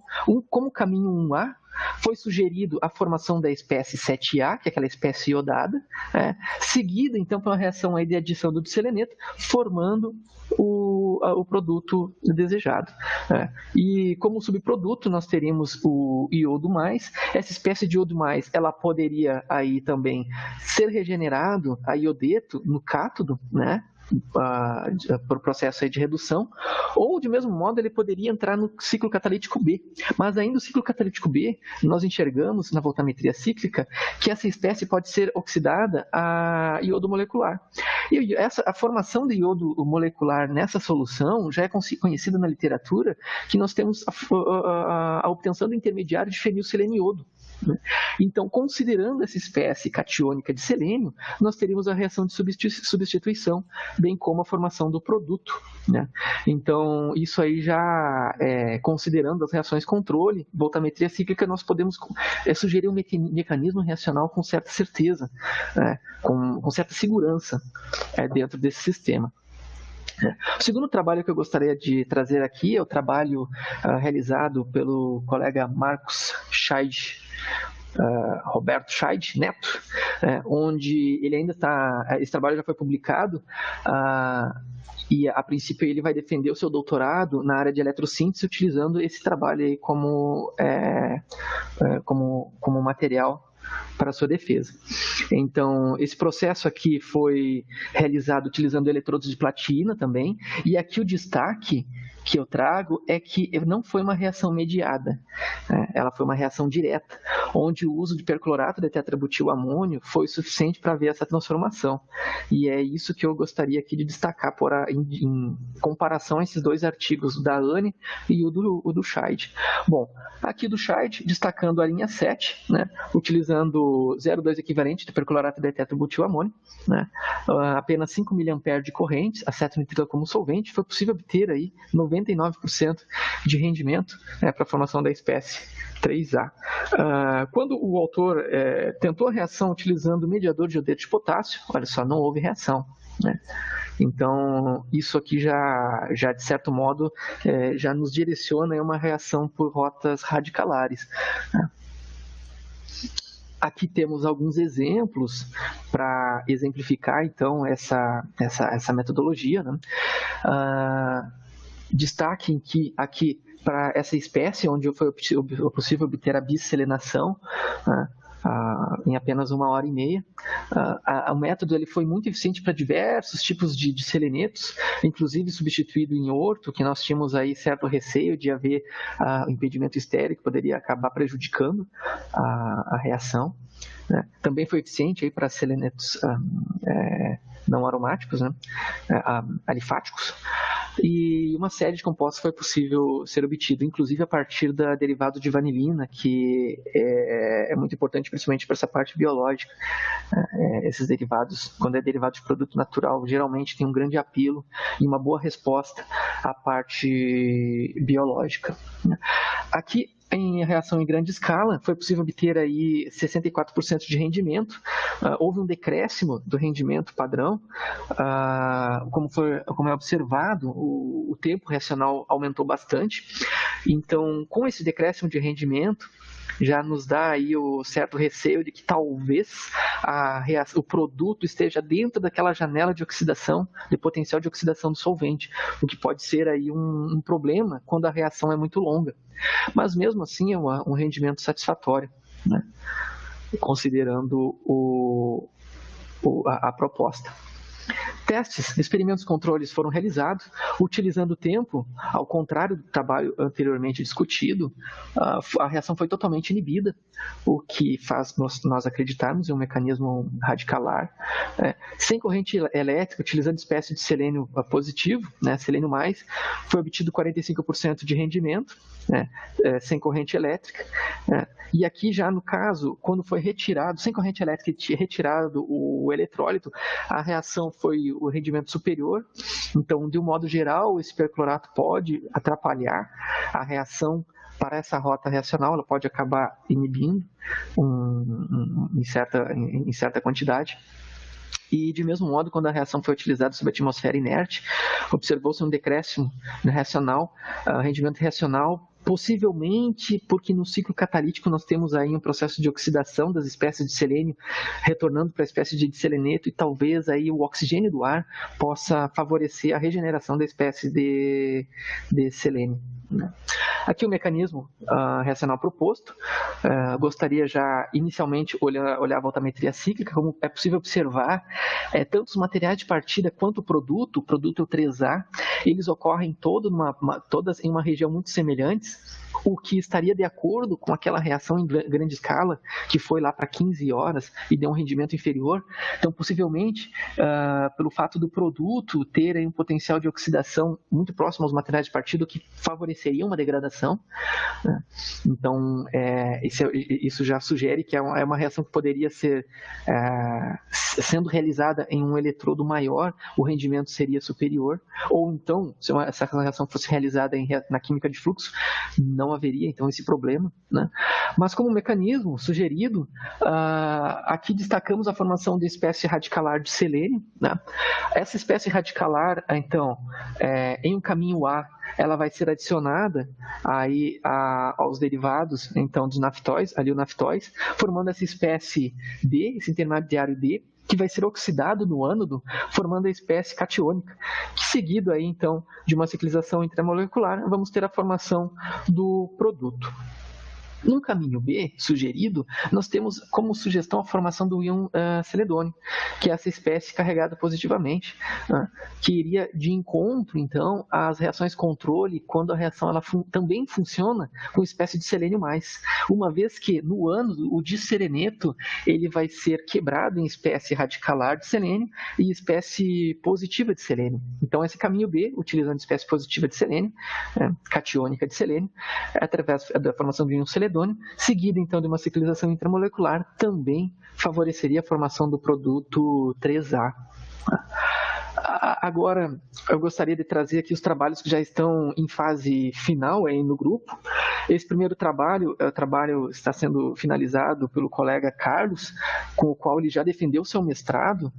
como caminho 1A, foi sugerido a formação da espécie 7A, que é aquela espécie iodada, né? Seguida, então, pela reação aí de adição do diseleneto, formando o produto desejado. Né? E como subproduto, nós teríamos o iodo mais. Essa espécie de iodo mais, ela poderia aí também ser regenerado a iodeto no cátodo, né? Por processo aí de redução, ou de mesmo modo ele poderia entrar no ciclo catalítico B, mas ainda o ciclo catalítico B, nós enxergamos na voltametria cíclica que essa espécie pode ser oxidada a iodo molecular. E a formação de iodo molecular nessa solução já é conhecida na literatura, que nós temos a obtenção do intermediário de fenilselênio-iodo. Então, considerando essa espécie catiônica de selênio, nós teríamos a reação de substituição, bem como a formação do produto. Né? Então, isso aí já, considerando as reações controle, voltametria cíclica, nós podemos sugerir um mecanismo reacional com certa certeza, com certa segurança dentro desse sistema. O segundo trabalho que eu gostaria de trazer aqui é o trabalho realizado pelo colega Marcos Scheid, Roberto Scheid Neto, onde ele ainda está, esse trabalho já foi publicado, e a princípio ele vai defender o seu doutorado na área de eletrossíntese utilizando esse trabalho aí como material para a sua defesa. Então, esse processo aqui foi realizado utilizando eletrodos de platina também, e aqui o destaque que eu trago é que não foi uma reação mediada, ela foi uma reação direta, onde o uso de perclorato de tetrabutilamônio foi suficiente para ver essa transformação. E é isso que eu gostaria aqui de destacar em comparação a esses dois artigos, da Anne e o do Scheid. Bom, aqui do Scheid, destacando a linha 7, né, utilizando 0,2 equivalente de perclorato de tetrabutilamônio, né, apenas 5 mA de corrente, acetonitrilo como solvente, foi possível obter aí 99% de rendimento para a formação da espécie 3A. Quando o autor tentou a reação utilizando mediador de iodeto de potássio, olha só, não houve reação. Né? Então, isso aqui já de certo modo, já nos direciona a uma reação por rotas radicalares. Né? Aqui temos alguns exemplos para exemplificar, então, essa metodologia. Né? Destaquem que aqui, para essa espécie, onde foi possível obter a bisselenação, em apenas 1h30. O método ele foi muito eficiente para diversos tipos de selenetos, inclusive substituído em orto, que nós tínhamos aí certo receio de haver impedimento estéril, que poderia acabar prejudicando a reação. Né? Também foi eficiente para selenetos não aromáticos, né? Alifáticos. E uma série de compostos foi possível ser obtido, inclusive a partir da derivado de vanilina, que é muito importante, principalmente para essa parte biológica. Esses derivados, quando é derivado de produto natural, geralmente tem um grande apelo e uma boa resposta à parte biológica. Aqui, em reação em grande escala, foi possível obter aí 64% de rendimento. Houve um decréscimo do rendimento padrão, como é observado, o tempo reacional aumentou bastante. Então, com esse decréscimo de rendimento, já nos dá aí o certo receio de que talvez o produto esteja dentro daquela janela de oxidação, de potencial de oxidação do solvente, o que pode ser aí um problema quando a reação é muito longa. Mas mesmo assim é um rendimento satisfatório, né? Considerando a proposta. Testes, experimentos controles foram realizados, utilizando o tempo, ao contrário do trabalho anteriormente discutido, a reação foi totalmente inibida, o que faz nós acreditarmos em um mecanismo radicalar, sem corrente elétrica, utilizando espécie de selênio positivo, selênio mais, foi obtido 45% de rendimento, sem corrente elétrica, e aqui já no caso, quando foi retirado, sem corrente elétrica, retirado o eletrólito, a reação foi o rendimento superior. Então, de um modo geral, esse perclorato pode atrapalhar a reação para essa rota reacional, ela pode acabar inibindo em certa quantidade. E, de mesmo modo, quando a reação foi utilizada sob a atmosfera inerte, observou-se um decréscimo reacional, rendimento reacional, possivelmente porque no ciclo catalítico nós temos aí um processo de oxidação das espécies de selênio retornando para a espécie de seleneto, e talvez aí o oxigênio do ar possa favorecer a regeneração da espécie de selênio. Aqui o mecanismo reacional proposto. Gostaria já inicialmente olhar a voltametria cíclica. Como é possível observar, tanto os materiais de partida quanto o produto é o 3A, eles ocorrem todas em uma região muito semelhantes, o que estaria de acordo com aquela reação em grande escala, que foi lá para 15 horas e deu um rendimento inferior. Então, possivelmente, pelo fato do produto ter aí um potencial de oxidação muito próximo aos materiais de partida, o que favoreceria uma degradação. Então, isso já sugere que é uma reação que poderia ser, sendo realizada em um eletrodo maior, o rendimento seria superior, ou então, se essa reação fosse realizada na química de fluxo, não haveria então esse problema, Mas como mecanismo sugerido, aqui destacamos a formação de espécie radicalar de selênio, Essa espécie radicalar, então, em um caminho A, ela vai ser adicionada aí aos derivados, então, dos naftóis, ali o naftóis, formando essa espécie D, esse intermediário D, que vai ser oxidado no ânodo, formando a espécie catiônica, que seguido aí, então, de uma ciclização intramolecular, vamos ter a formação do produto. No caminho B, sugerido, nós temos como sugestão a formação do íon seledônio, que é essa espécie carregada positivamente, que iria de encontro, então, às reações controle, quando a reação também funciona com espécie de selênio mais, uma vez que no ânodo o disseleneto ele vai ser quebrado em espécie radicalar de selênio e espécie positiva de selênio. Então, esse caminho B, utilizando espécie positiva de selênio, catiônica de selênio, através da formação do íon seledônio, seguida então de uma ciclização intramolecular, também favoreceria a formação do produto 3A. Agora, eu gostaria de trazer aqui os trabalhos que já estão em fase final aí no grupo. Esse primeiro trabalho, está sendo finalizado pelo colega Carlos, com o qual ele já defendeu seu mestrado,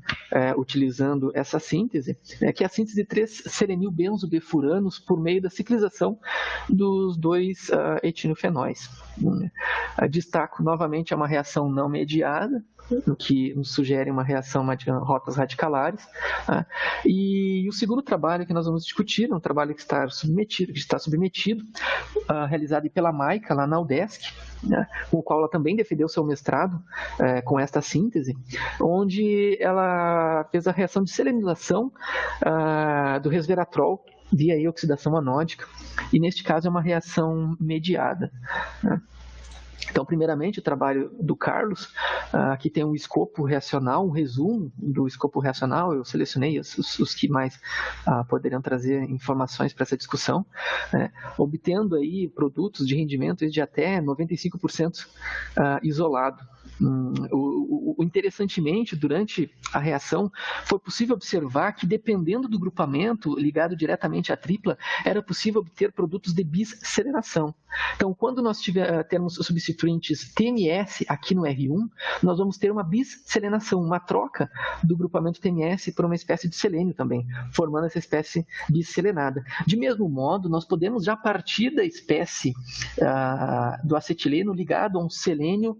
utilizando essa síntese, que é a síntese de 3 selenilbenzobifuranos por meio da ciclização dos 2 etinofenóis. Destaco novamente uma reação não mediada, o que nos sugere uma reação de rotas radicalares. E o segundo trabalho que nós vamos discutir é um trabalho que está submetido, realizado pela Maica, lá na UDESC, com o qual ela também defendeu seu mestrado com esta síntese, onde ela fez a reação de selenização do resveratrol via oxidação anódica, e neste caso é uma reação mediada. Então, primeiramente, o trabalho do Carlos, aqui tem um escopo reacional, um resumo do escopo reacional. Eu selecionei os que mais poderiam trazer informações para essa discussão, obtendo aí produtos de rendimento de até 95% isolado. Interessantemente, durante a reação, foi possível observar que, dependendo do grupamento ligado diretamente à tripla, era possível obter produtos de bisseleração. Então, quando nós termos substituintes TMS aqui no R1, nós vamos ter uma bisselenação, uma troca do grupamento TMS por uma espécie de selênio também, formando essa espécie bisselenada. De mesmo modo, nós podemos já partir da espécie do acetileno ligado a um selênio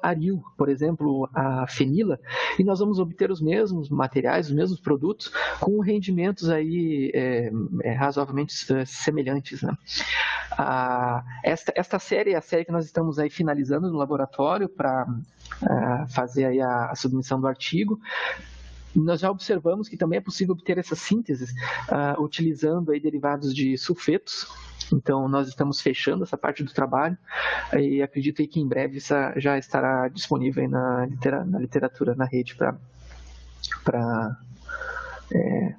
aril, por exemplo, a fenila, e nós vamos obter os mesmos materiais, os mesmos produtos, com rendimentos aí razoavelmente semelhantes, Esta série é a série que nós estamos aí finalizando no laboratório para fazer aí a submissão do artigo. Nós já observamos que também é possível obter essas sínteses utilizando aí derivados de sulfetos, Então, nós estamos fechando essa parte do trabalho e acredito aí que em breve isso já estará disponível aí na literatura, na rede, para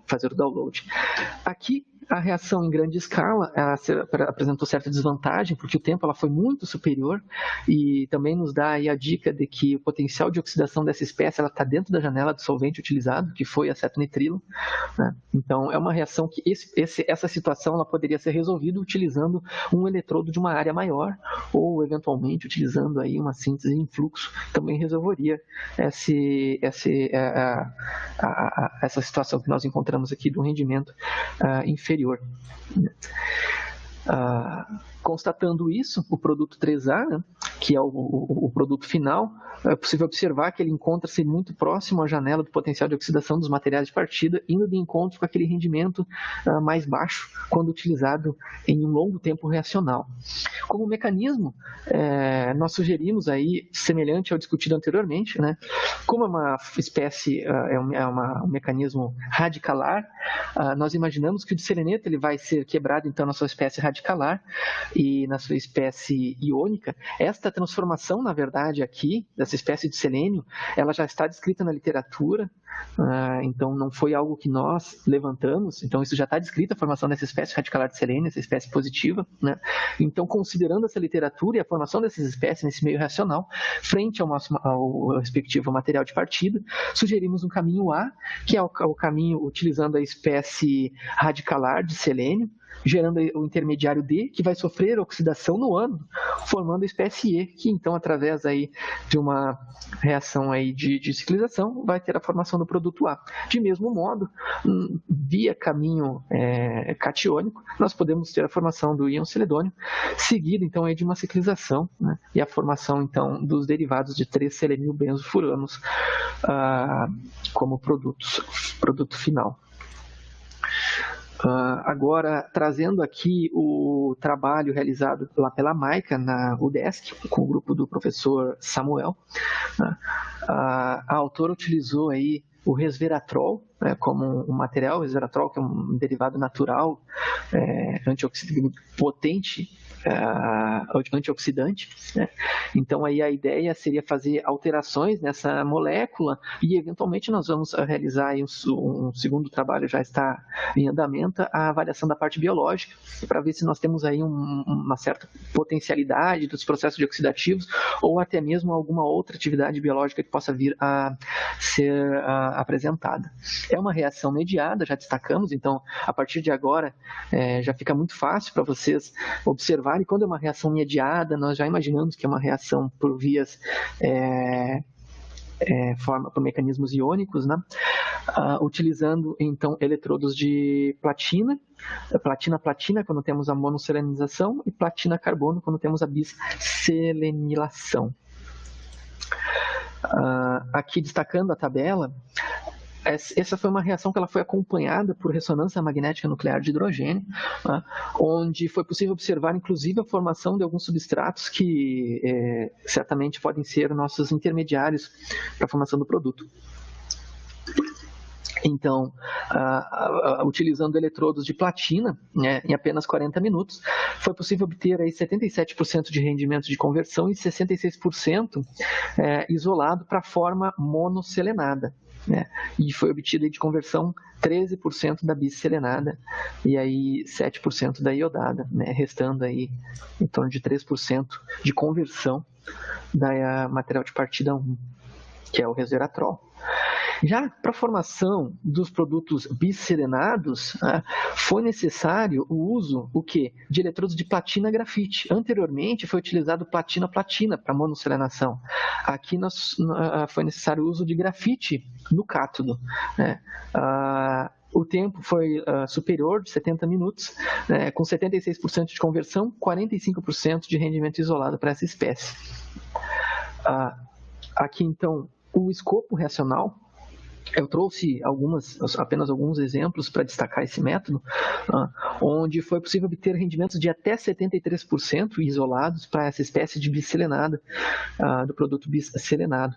fazer o download. Aqui, a reação em grande escala apresentou certa desvantagem, porque o tempo ela foi muito superior e também nos dá aí a dica de que o potencial de oxidação dessa espécie está dentro da janela do solvente utilizado, que foi acetonitrilo, né? Então, é uma reação que essa situação ela poderia ser resolvida utilizando um eletrodo de uma área maior ou, eventualmente, utilizando aí uma síntese em fluxo, também resolveria essa situação que nós encontramos aqui do rendimento inferior. Constatando isso, o produto 3A, né, que é o produto final, é possível observar que ele encontra-se muito próximo à janela do potencial de oxidação dos materiais de partida, indo de encontro com aquele rendimento mais baixo quando utilizado em um longo tempo reacional. Como mecanismo, nós sugerimos aí, semelhante ao discutido anteriormente, né, como é uma espécie, um mecanismo radicalar, nós imaginamos que o de seleneto ele vai ser quebrado então na sua espécie radicalar e na sua espécie iônica. Esta transformação, na verdade, aqui, dessa espécie de selênio, ela já está descrita na literatura, então não foi algo que nós levantamos, então isso já está descrito, a formação dessa espécie radicalar de selênio, essa espécie positiva, né? Então, considerando essa literatura e a formação dessas espécies nesse meio reacional, frente ao respectivo material de partida, sugerimos um caminho A, que é o caminho utilizando a espécie radicalar de selênio, gerando o intermediário D, que vai sofrer oxidação no ânodo, formando a espécie E, que então, através aí de uma reação aí de ciclização, vai ter a formação do produto A. De mesmo modo, via caminho catiônico, nós podemos ter a formação do íon seledônio, seguida então aí de uma ciclização, né, e a formação então dos derivados de 3-selenilbenzofuranos como produto final. Agora, trazendo aqui o trabalho realizado lá pela Maica, na UDESC, com o grupo do professor Samuel, a autora utilizou aí o resveratrol como um material, o resveratrol que é um derivado natural, potente, antioxidante, né? Então aí a ideia seria fazer alterações nessa molécula e eventualmente nós vamos realizar aí um segundo trabalho, já está em andamento, a avaliação da parte biológica, para ver se nós temos aí uma certa potencialidade dos processos oxidativos ou até mesmo alguma outra atividade biológica que possa vir a ser apresentada. É uma reação mediada, já destacamos, então a partir de agora já fica muito fácil para vocês observar. E quando é uma reação mediada, nós já imaginamos que é uma reação por vias por mecanismos iônicos, né? Utilizando então eletrodos de platina, platina-platina quando temos a monosselenização e platina-carbono quando temos a bisselenilação. Aqui destacando a tabela, essa foi uma reação que ela foi acompanhada por ressonância magnética nuclear de hidrogênio, onde foi possível observar, inclusive, a formação de alguns substratos que certamente podem ser nossos intermediários para a formação do produto. Então, utilizando eletrodos de platina, em apenas 40 minutos, foi possível obter aí 77% de rendimento de conversão e 66% isolado para a forma monosselenada. E foi obtida de conversão 13% da bisselenada e aí 7% da iodada, restando aí em torno de 3% de conversão da material de partida 1, que é o resveratrol. Já para a formação dos produtos bisselenados, foi necessário o uso de eletrodos de platina-grafite. Anteriormente foi utilizado platina-platina para monosselenação. Aqui foi necessário o uso de grafite no cátodo. O tempo foi superior de 70 minutos, com 76% de conversão, 45% de rendimento isolado para essa espécie. Aqui, então, o escopo reacional. Eu trouxe apenas alguns exemplos para destacar esse método, onde foi possível obter rendimentos de até 73% isolados para essa espécie de bisselenada, do produto bisselenado.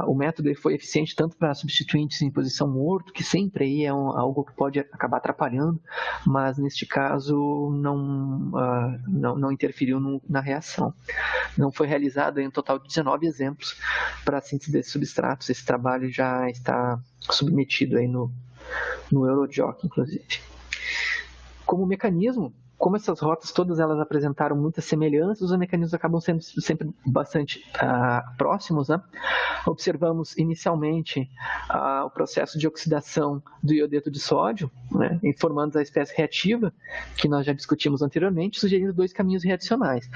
O método ele foi eficiente tanto para substituintes em posição morto, que sempre aí é algo que pode acabar atrapalhando, mas neste caso não interferiu na reação. Não foi realizado em um total de 19 exemplos para a síntese desses substratos. Esse trabalho já está submetido aí no EuroJOC, inclusive. Como mecanismo, como essas rotas todas elas apresentaram muitas semelhanças, os mecanismos acabam sendo sempre bastante próximos, né? Observamos inicialmente o processo de oxidação do iodeto de sódio, né, formando a espécie reativa, que nós já discutimos anteriormente, sugerindo 2 caminhos reacionais.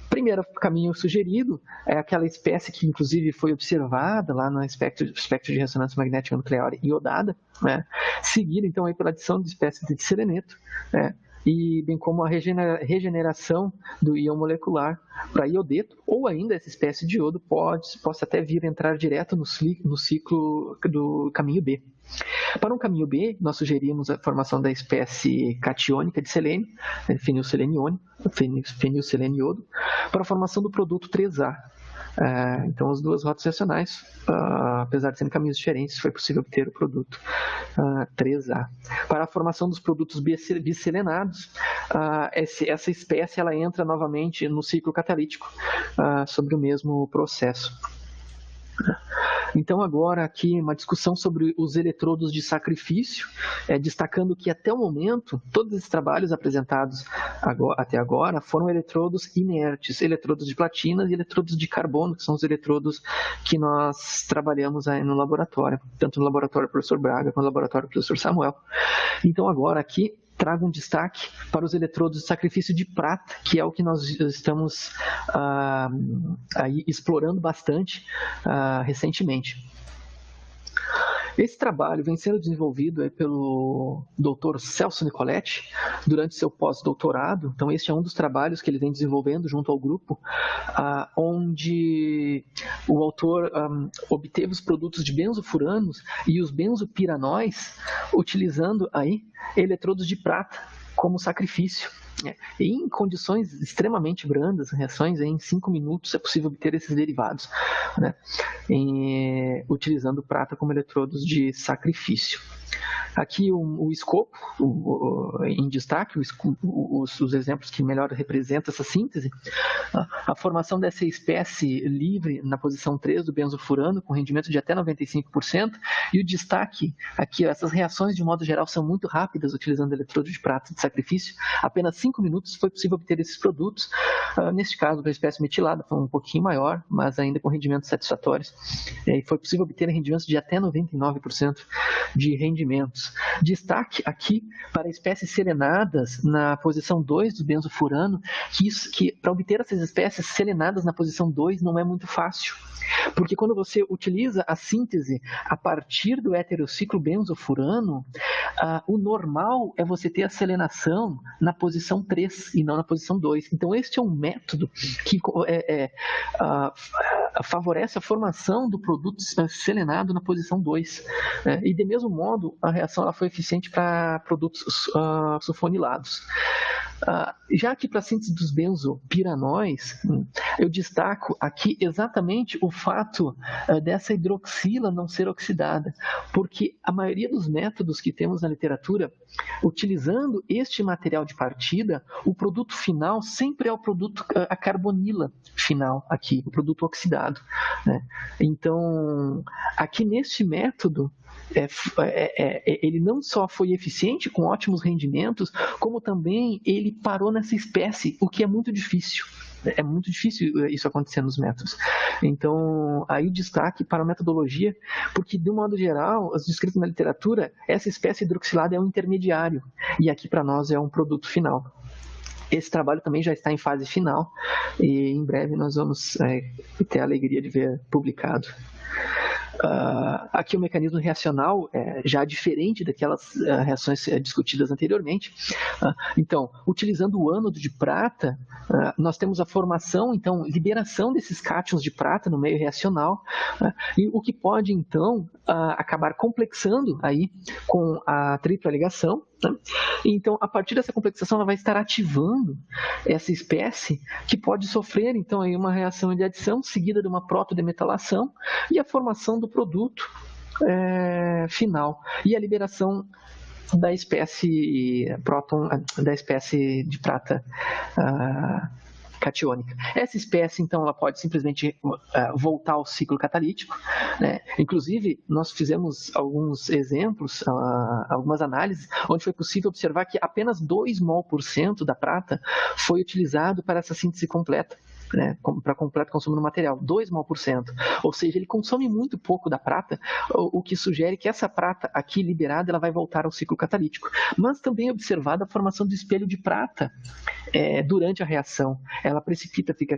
O primeiro caminho sugerido é aquela espécie que, inclusive, foi observada lá no espectro de ressonância magnética nuclear iodada, né, seguida, então, aí pela adição de espécies de seleneto, né, e bem como a regeneração do íon molecular para iodeto, ou ainda essa espécie de iodo possa até vir a entrar direto no ciclo do caminho B. Para um caminho B, nós sugerimos a formação da espécie catiônica de selênio, fenilseleniônio, fenilselênio-iodo, para a formação do produto 3A. Então, as 2 rotas reacionais, apesar de serem caminhos diferentes, foi possível obter o produto 3A. Para a formação dos produtos biselenados, essa espécie ela entra novamente no ciclo catalítico, sobre o mesmo processo. Então, agora aqui uma discussão sobre os eletrodos de sacrifício, destacando que até o momento, todos esses trabalhos apresentados até agora foram eletrodos inertes, eletrodos de platina e eletrodos de carbono, que são os eletrodos que nós trabalhamos aí no laboratório, tanto no laboratório do professor Braga quanto no laboratório do professor Samuel. Então, agora aqui, trago um destaque para os eletrodos de sacrifício de prata, que é o que nós estamos aí explorando bastante recentemente. Esse trabalho vem sendo desenvolvido pelo Dr. Celso Nicoletti durante seu pós-doutorado. Então, este é um dos trabalhos que ele vem desenvolvendo junto ao grupo, onde o autor obteve os produtos de benzofuranos e os benzopiranóis utilizando aí eletrodos de prata como sacrifício. Em condições extremamente brandas, reações em 5 minutos, é possível obter esses derivados, né, utilizando prata como eletrodos de sacrifício. Aqui o escopo, em destaque, os exemplos que melhor representam essa síntese, a formação dessa espécie livre na posição 3 do benzofurano, com rendimento de até 95%, e o destaque aqui, essas reações de modo geral são muito rápidas, utilizando eletrodo de prata de sacrifício, apenas 5 minutos foi possível obter esses produtos, neste caso da espécie metilada, foi um pouquinho maior, mas ainda com rendimentos satisfatórios, e foi possível obter rendimentos de até 99% de rendimentos. Destaque aqui para espécies selenadas na posição 2 do benzofurano, que para obter essas espécies selenadas na posição 2 não é muito fácil, porque quando você utiliza a síntese a partir do heterociclo benzofurano, o normal é você ter a selenação na posição 3 e não na posição 2. Então, este é um método que favorece a formação do produto selenado na posição 2. E, de mesmo modo, a reação ela foi eficiente para produtos sulfonilados. Já que para a síntese dos benzopiranóis, eu destaco aqui exatamente o fato dessa hidroxila não ser oxidada, porque a maioria dos métodos que temos na literatura, utilizando este material de partida, o produto final sempre é o produto, a carbonila final aqui, o produto oxidado, né? Então, aqui neste método, ele não só foi eficiente, com ótimos rendimentos, como também ele parou nessa espécie, o que é muito difícil. É muito difícil isso acontecer nos métodos. Então, aí destaque para a metodologia, porque, de um modo geral, as descritas na literatura, essa espécie hidroxilada é um intermediário, e aqui para nós é um produto final. Esse trabalho também já está em fase final, e em breve nós vamos ter a alegria de ver publicado. Aqui o mecanismo reacional é já diferente daquelas reações discutidas anteriormente. Então, utilizando o ânodo de prata, nós temos a formação, então, liberação desses cátions de prata no meio reacional, e o que pode, então, acabar complexando aí com a tripla ligação, né? Então, a partir dessa complexação, ela vai estar ativando essa espécie que pode sofrer, então, aí uma reação de adição seguida de uma protodemetallação e a formação do produto final e a liberação da espécie próton, da espécie de prata catiônica. Essa espécie, então, ela pode simplesmente voltar ao ciclo catalítico, né? Inclusive, nós fizemos alguns exemplos, algumas análises, onde foi possível observar que apenas 2 mol% da prata foi utilizado para essa síntese completa, né, para completo consumo no material, 2 mol%. Ou seja, ele consome muito pouco da prata, o que sugere que essa prata aqui liberada ela vai voltar ao ciclo catalítico. Mas também é observada a formação do espelho de prata durante a reação. Ela precipita, fica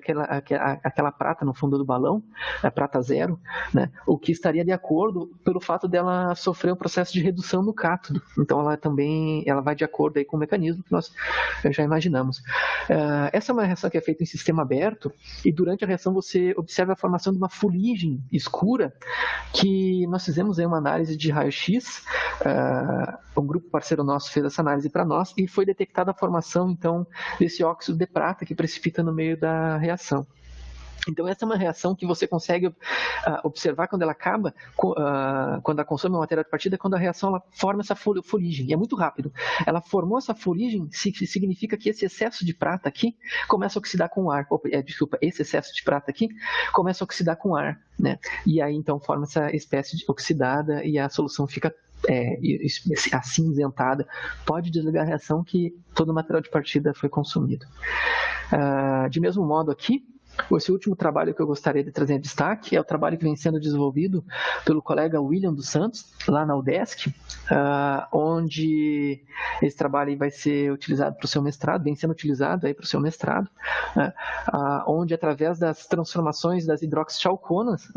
aquela prata no fundo do balão, a prata zero, né, o que estaria de acordo pelo fato dela sofrer um processo de redução no cátodo. Então ela vai de acordo aí com o mecanismo que nós já imaginamos. Essa é uma reação que é feita em sistema aberto, e durante a reação você observa a formação de uma fuligem escura, que nós fizemos aí uma análise de raio-x, um grupo parceiro nosso fez essa análise para nós, e foi detectada a formação, então, desse óxido de prata que precipita no meio da reação. Então, essa é uma reação que você consegue observar quando ela acaba, quando ela consome uma matéria de partida, quando a reação ela forma essa fuligem, e é muito rápido. Ela formou essa fuligem, significa que esse excesso de prata aqui começa a oxidar com o ar. Esse excesso de prata aqui começa a oxidar com o ar, né? E aí, então, forma essa espécie de oxidada e a solução fica acinzentada. Pode desligar a reação que todo o material de partida foi consumido. De mesmo modo aqui, esse último trabalho que eu gostaria de trazer em destaque é o trabalho que vem sendo desenvolvido pelo colega William dos Santos, lá na UDESC, onde esse trabalho vai ser utilizado para o seu mestrado, vem sendo utilizado aí para o seu mestrado, onde através das transformações das hidroxichalconas,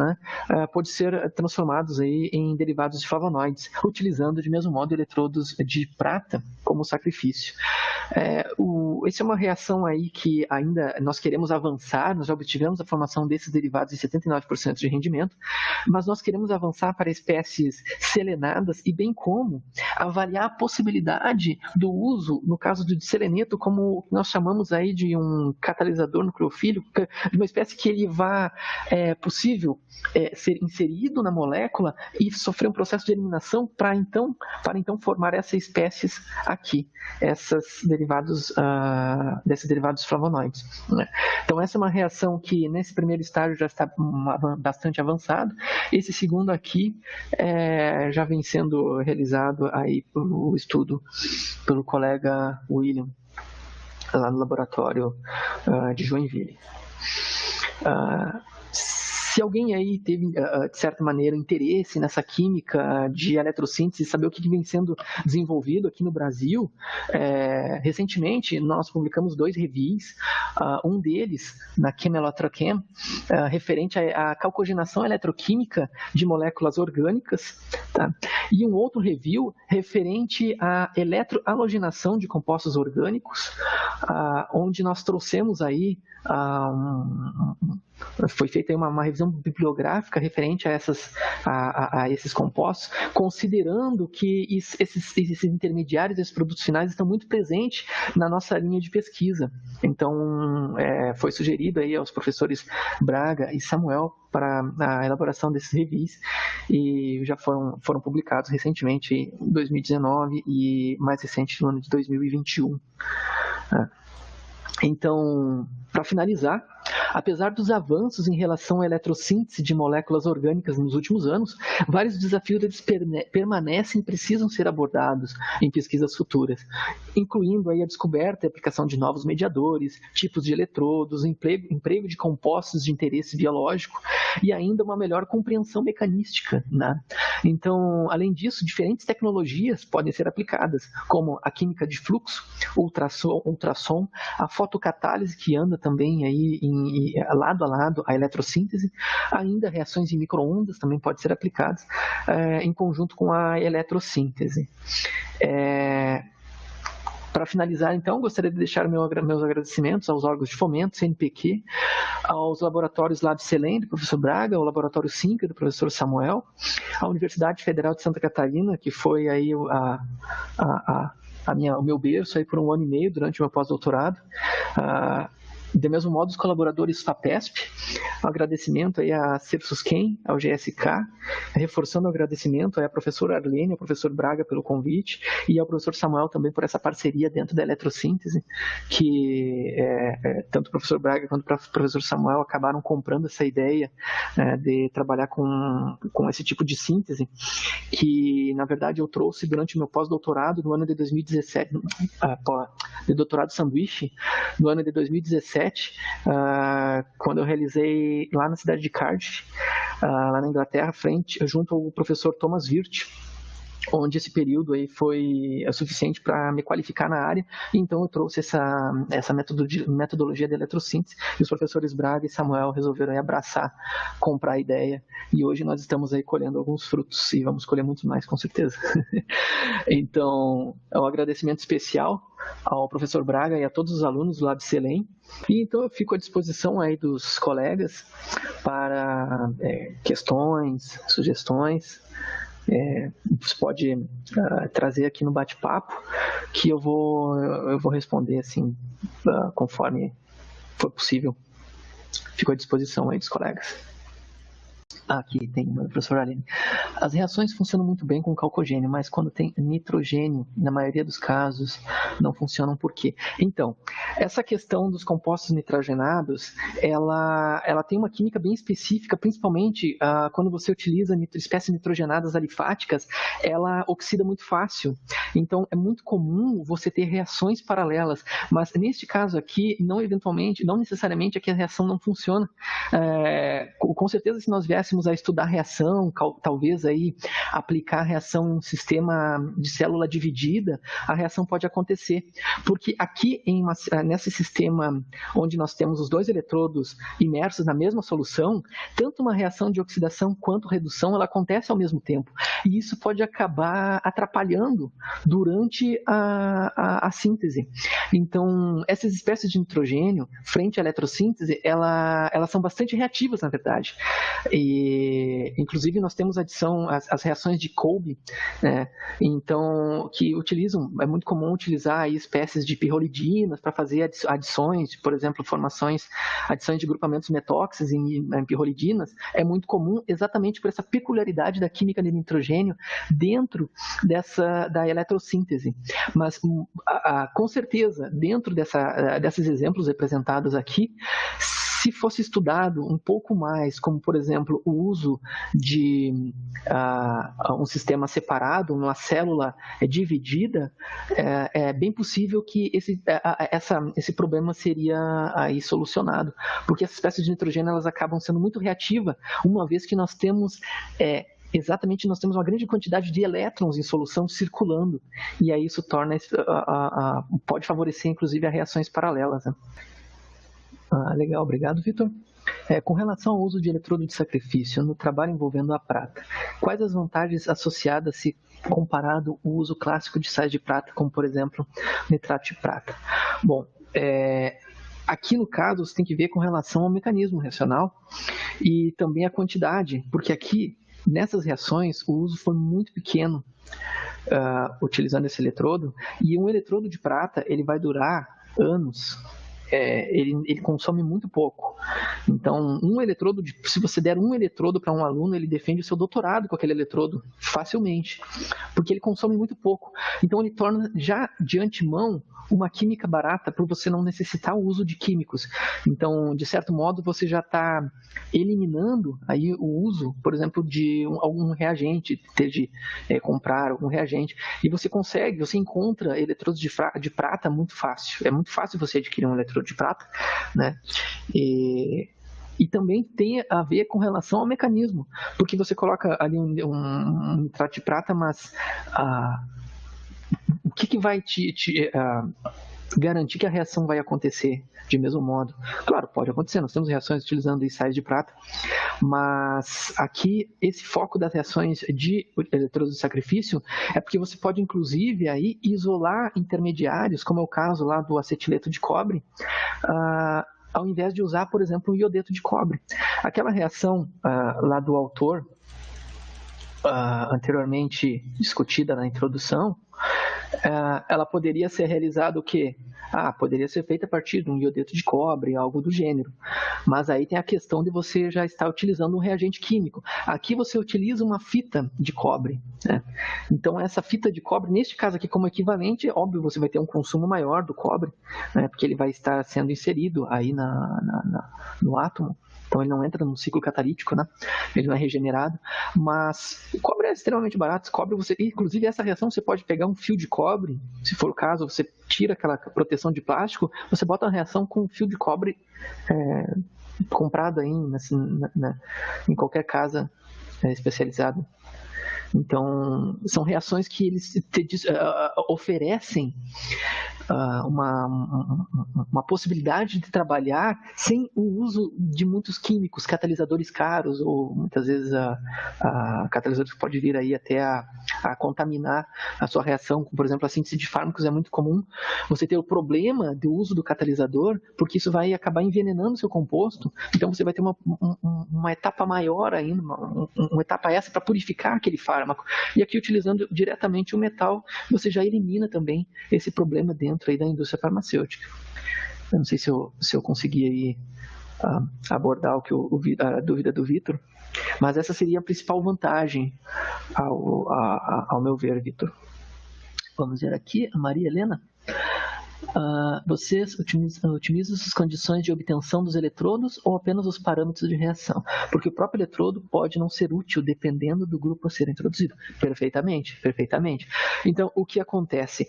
pode ser transformados aí em derivados de flavonoides, utilizando de mesmo modo eletrodos de prata como sacrifício. Essa é uma reação aí que ainda nós queremos avançar, nós já obtivemos a formação desses derivados em 79% de rendimento, mas nós queremos avançar para espécies selenadas e bem como avaliar a possibilidade do uso, no caso do seleneto, como o que nós chamamos aí de um catalisador nucleofílico, de uma espécie que ele possível ser inserido na molécula e sofrer um processo de eliminação para então formar essas espécies aqui, desses derivados flavonoides, né? Então essa é uma reação que nesse primeiro estágio já está bastante avançado. Esse segundo aqui já vem sendo realizado aí pelo estudo pelo colega William, lá no laboratório de Joinville. Se alguém aí teve, de certa maneira, interesse nessa química de eletrossíntese, saber o que vem sendo desenvolvido aqui no Brasil, recentemente nós publicamos 2 reviews, um deles na Chem-Electrochem, referente à calcoginação eletroquímica de moléculas orgânicas, tá? E um outro review referente à eletrohalogenação de compostos orgânicos, onde nós trouxemos aí foi feita uma revisão bibliográfica referente a esses compostos, considerando que esses intermediários, esses produtos finais estão muito presentes na nossa linha de pesquisa. Então, foi sugerido aí aos professores Braga e Samuel para a elaboração desses reviews, e já foram publicados recentemente em 2019 e mais recente no ano de 2021. Então, para finalizar, apesar dos avanços em relação à eletrossíntese de moléculas orgânicas nos últimos anos, vários desafios permanecem e precisam ser abordados em pesquisas futuras, incluindo aí a descoberta e aplicação de novos mediadores, tipos de eletrodos, emprego de compostos de interesse biológico e ainda uma melhor compreensão mecanística, né? Então, além disso, diferentes tecnologias podem ser aplicadas, como a química de fluxo, ultrassom, a fotocatálise, que anda também aí lado a lado a eletrossíntese, ainda reações em micro-ondas também podem ser aplicadas em conjunto com a eletrossíntese. Para finalizar, então, gostaria de deixar meus agradecimentos aos órgãos de fomento, CNPq, aos laboratórios Lab Selem, do professor Braga, ao laboratório SINCA, do professor Samuel, à Universidade Federal de Santa Catarina, que foi aí o meu berço aí por 1 ano e meio durante o meu pós-doutorado. De mesmo modo, os colaboradores FAPESP, um agradecimento aí a Cersusquem, ao GSK, reforçando o agradecimento aí à professora Arlene, ao professor Braga pelo convite e ao professor Samuel também por essa parceria dentro da eletrossíntese, que tanto o professor Braga quanto o professor Samuel acabaram comprando essa ideia de trabalhar com esse tipo de síntese, que na verdade eu trouxe durante o meu pós-doutorado no ano de 2017, de doutorado sanduíche, no ano de 2017, quando eu realizei lá na cidade de Cardiff, lá na Inglaterra, junto ao professor Thomas Wirth, onde esse período aí foi suficiente para me qualificar na área, então eu trouxe essa metodologia de eletrossíntese, e os professores Braga e Samuel resolveram aí abraçar, comprar a ideia, e hoje nós estamos aí colhendo alguns frutos, e vamos colher muito mais, com certeza. Então, é um agradecimento especial ao professor Braga e a todos os alunos do Lab Selem, e então eu fico à disposição aí dos colegas para questões, sugestões. Você pode trazer aqui no bate-papo, que eu vou responder assim, conforme for possível. Fico à disposição aí dos colegas. Aqui tem uma professora Aline. As reações funcionam muito bem com calcogênio, mas quando tem nitrogênio, na maioria dos casos, não funcionam. Por quê? Então, essa questão dos compostos nitrogenados, ela tem uma química bem específica, principalmente quando você utiliza espécies nitrogenadas alifáticas, ela oxida muito fácil. Então, é muito comum você ter reações paralelas, mas neste caso aqui, não necessariamente é que a reação não funciona. Com certeza, se nós viéssemos a estudar reação, talvez aí aplicar a reação em um sistema de célula dividida, a reação pode acontecer, porque aqui nesse sistema onde nós temos os 2 eletrodos imersos na mesma solução, tanto uma reação de oxidação quanto redução, ela acontece ao mesmo tempo, e isso pode acabar atrapalhando durante a síntese. Então, essas espécies de nitrogênio, frente à eletrossíntese, elas são bastante reativas, na verdade. E, inclusive, nós temos as reações de Kolbe, né? Então, que é muito comum utilizar aí espécies de pirrolidinas para fazer adições, por exemplo, adições de grupamentos metóxis em pirrolidinas, é muito comum exatamente por essa peculiaridade da química de nitrogênio dentro da eletrossíntese. Mas, com certeza, dentro desses exemplos representados aqui, se fosse estudado um pouco mais, como, por exemplo, o uso de um sistema separado, uma célula dividida, é bem possível que esse problema seria aí solucionado, porque essas espécies de nitrogênio elas acabam sendo muito reativas, uma vez que nós temos uma grande quantidade de elétrons em solução circulando, e aí isso pode favorecer, inclusive, as reações paralelas, né? Legal, obrigado, Vitor. Com relação ao uso de eletrodo de sacrifício no trabalho envolvendo a prata, quais as vantagens associadas se comparado ao uso clássico de sais de prata, como, por exemplo, nitrato de prata? Bom, aqui no caso você tem que ver com relação ao mecanismo reacional e também a quantidade, porque aqui, nessas reações, o uso foi muito pequeno utilizando esse eletrodo, e um eletrodo de prata ele vai durar anos. Ele consome muito pouco. Então, se você der um eletrodo para um aluno, ele defende o seu doutorado com aquele eletrodo facilmente, porque ele consome muito pouco. Então, ele torna já de antemão uma química barata por você não necessitar o uso de químicos. Então, de certo modo, você já está eliminando aí o uso, por exemplo, de algum reagente, ter de comprar algum reagente, e você encontra eletrodos de prata muito fácil. É muito fácil você adquirir um eletrodo de prata, né? E também tem a ver com relação ao mecanismo, porque você coloca ali um nitrato de prata, mas o que vai te garantir que a reação vai acontecer de mesmo modo? Claro, pode acontecer, nós temos reações utilizando sais de prata, mas aqui esse foco das reações de eletrodos de sacrifício é porque você pode inclusive aí isolar intermediários, como é o caso lá do acetileto de cobre, ao invés de usar, por exemplo, o iodeto de cobre. Aquela reação lá do autor, anteriormente discutida na introdução, ela poderia ser realizada o quê? Poderia ser feita a partir de um iodeto de cobre, algo do gênero. Mas aí tem a questão de você já estar utilizando um reagente químico. Aqui você utiliza uma fita de cobre, né? Então essa fita de cobre, neste caso aqui como equivalente, óbvio, você vai ter um consumo maior do cobre, né? Porque ele vai estar sendo inserido aí no átomo. Então ele não entra no ciclo catalítico, né? Ele não é regenerado. Mas o cobre é extremamente barato. Cobre inclusive essa reação você pode pegar um fio de cobre, se for o caso, você tira aquela proteção de plástico, você bota a reação com um fio de cobre comprado aí em qualquer casa especializada. Então, são reações que eles oferecem uma possibilidade de trabalhar sem o uso de muitos químicos, catalisadores caros, ou muitas vezes catalisadores que pode vir aí até a contaminar a sua reação. Por exemplo, a síntese de fármacos é muito comum você ter o problema do uso do catalisador, porque isso vai acabar envenenando o seu composto. Então, você vai ter uma etapa maior ainda, uma etapa essa para purificar aquele fármaco. E aqui, utilizando diretamente o metal, você já elimina também esse problema dentro aí da indústria farmacêutica. Eu não sei se eu consegui aí abordar a dúvida do Vitor, mas essa seria a principal vantagem ao meu ver, Vitor. Vamos ver aqui, a Maria Helena. Vocês otimizam as condições de obtenção dos eletrodos ou apenas os parâmetros de reação? Porque o próprio eletrodo pode não ser útil dependendo do grupo a ser introduzido. Perfeitamente. Então, o que acontece?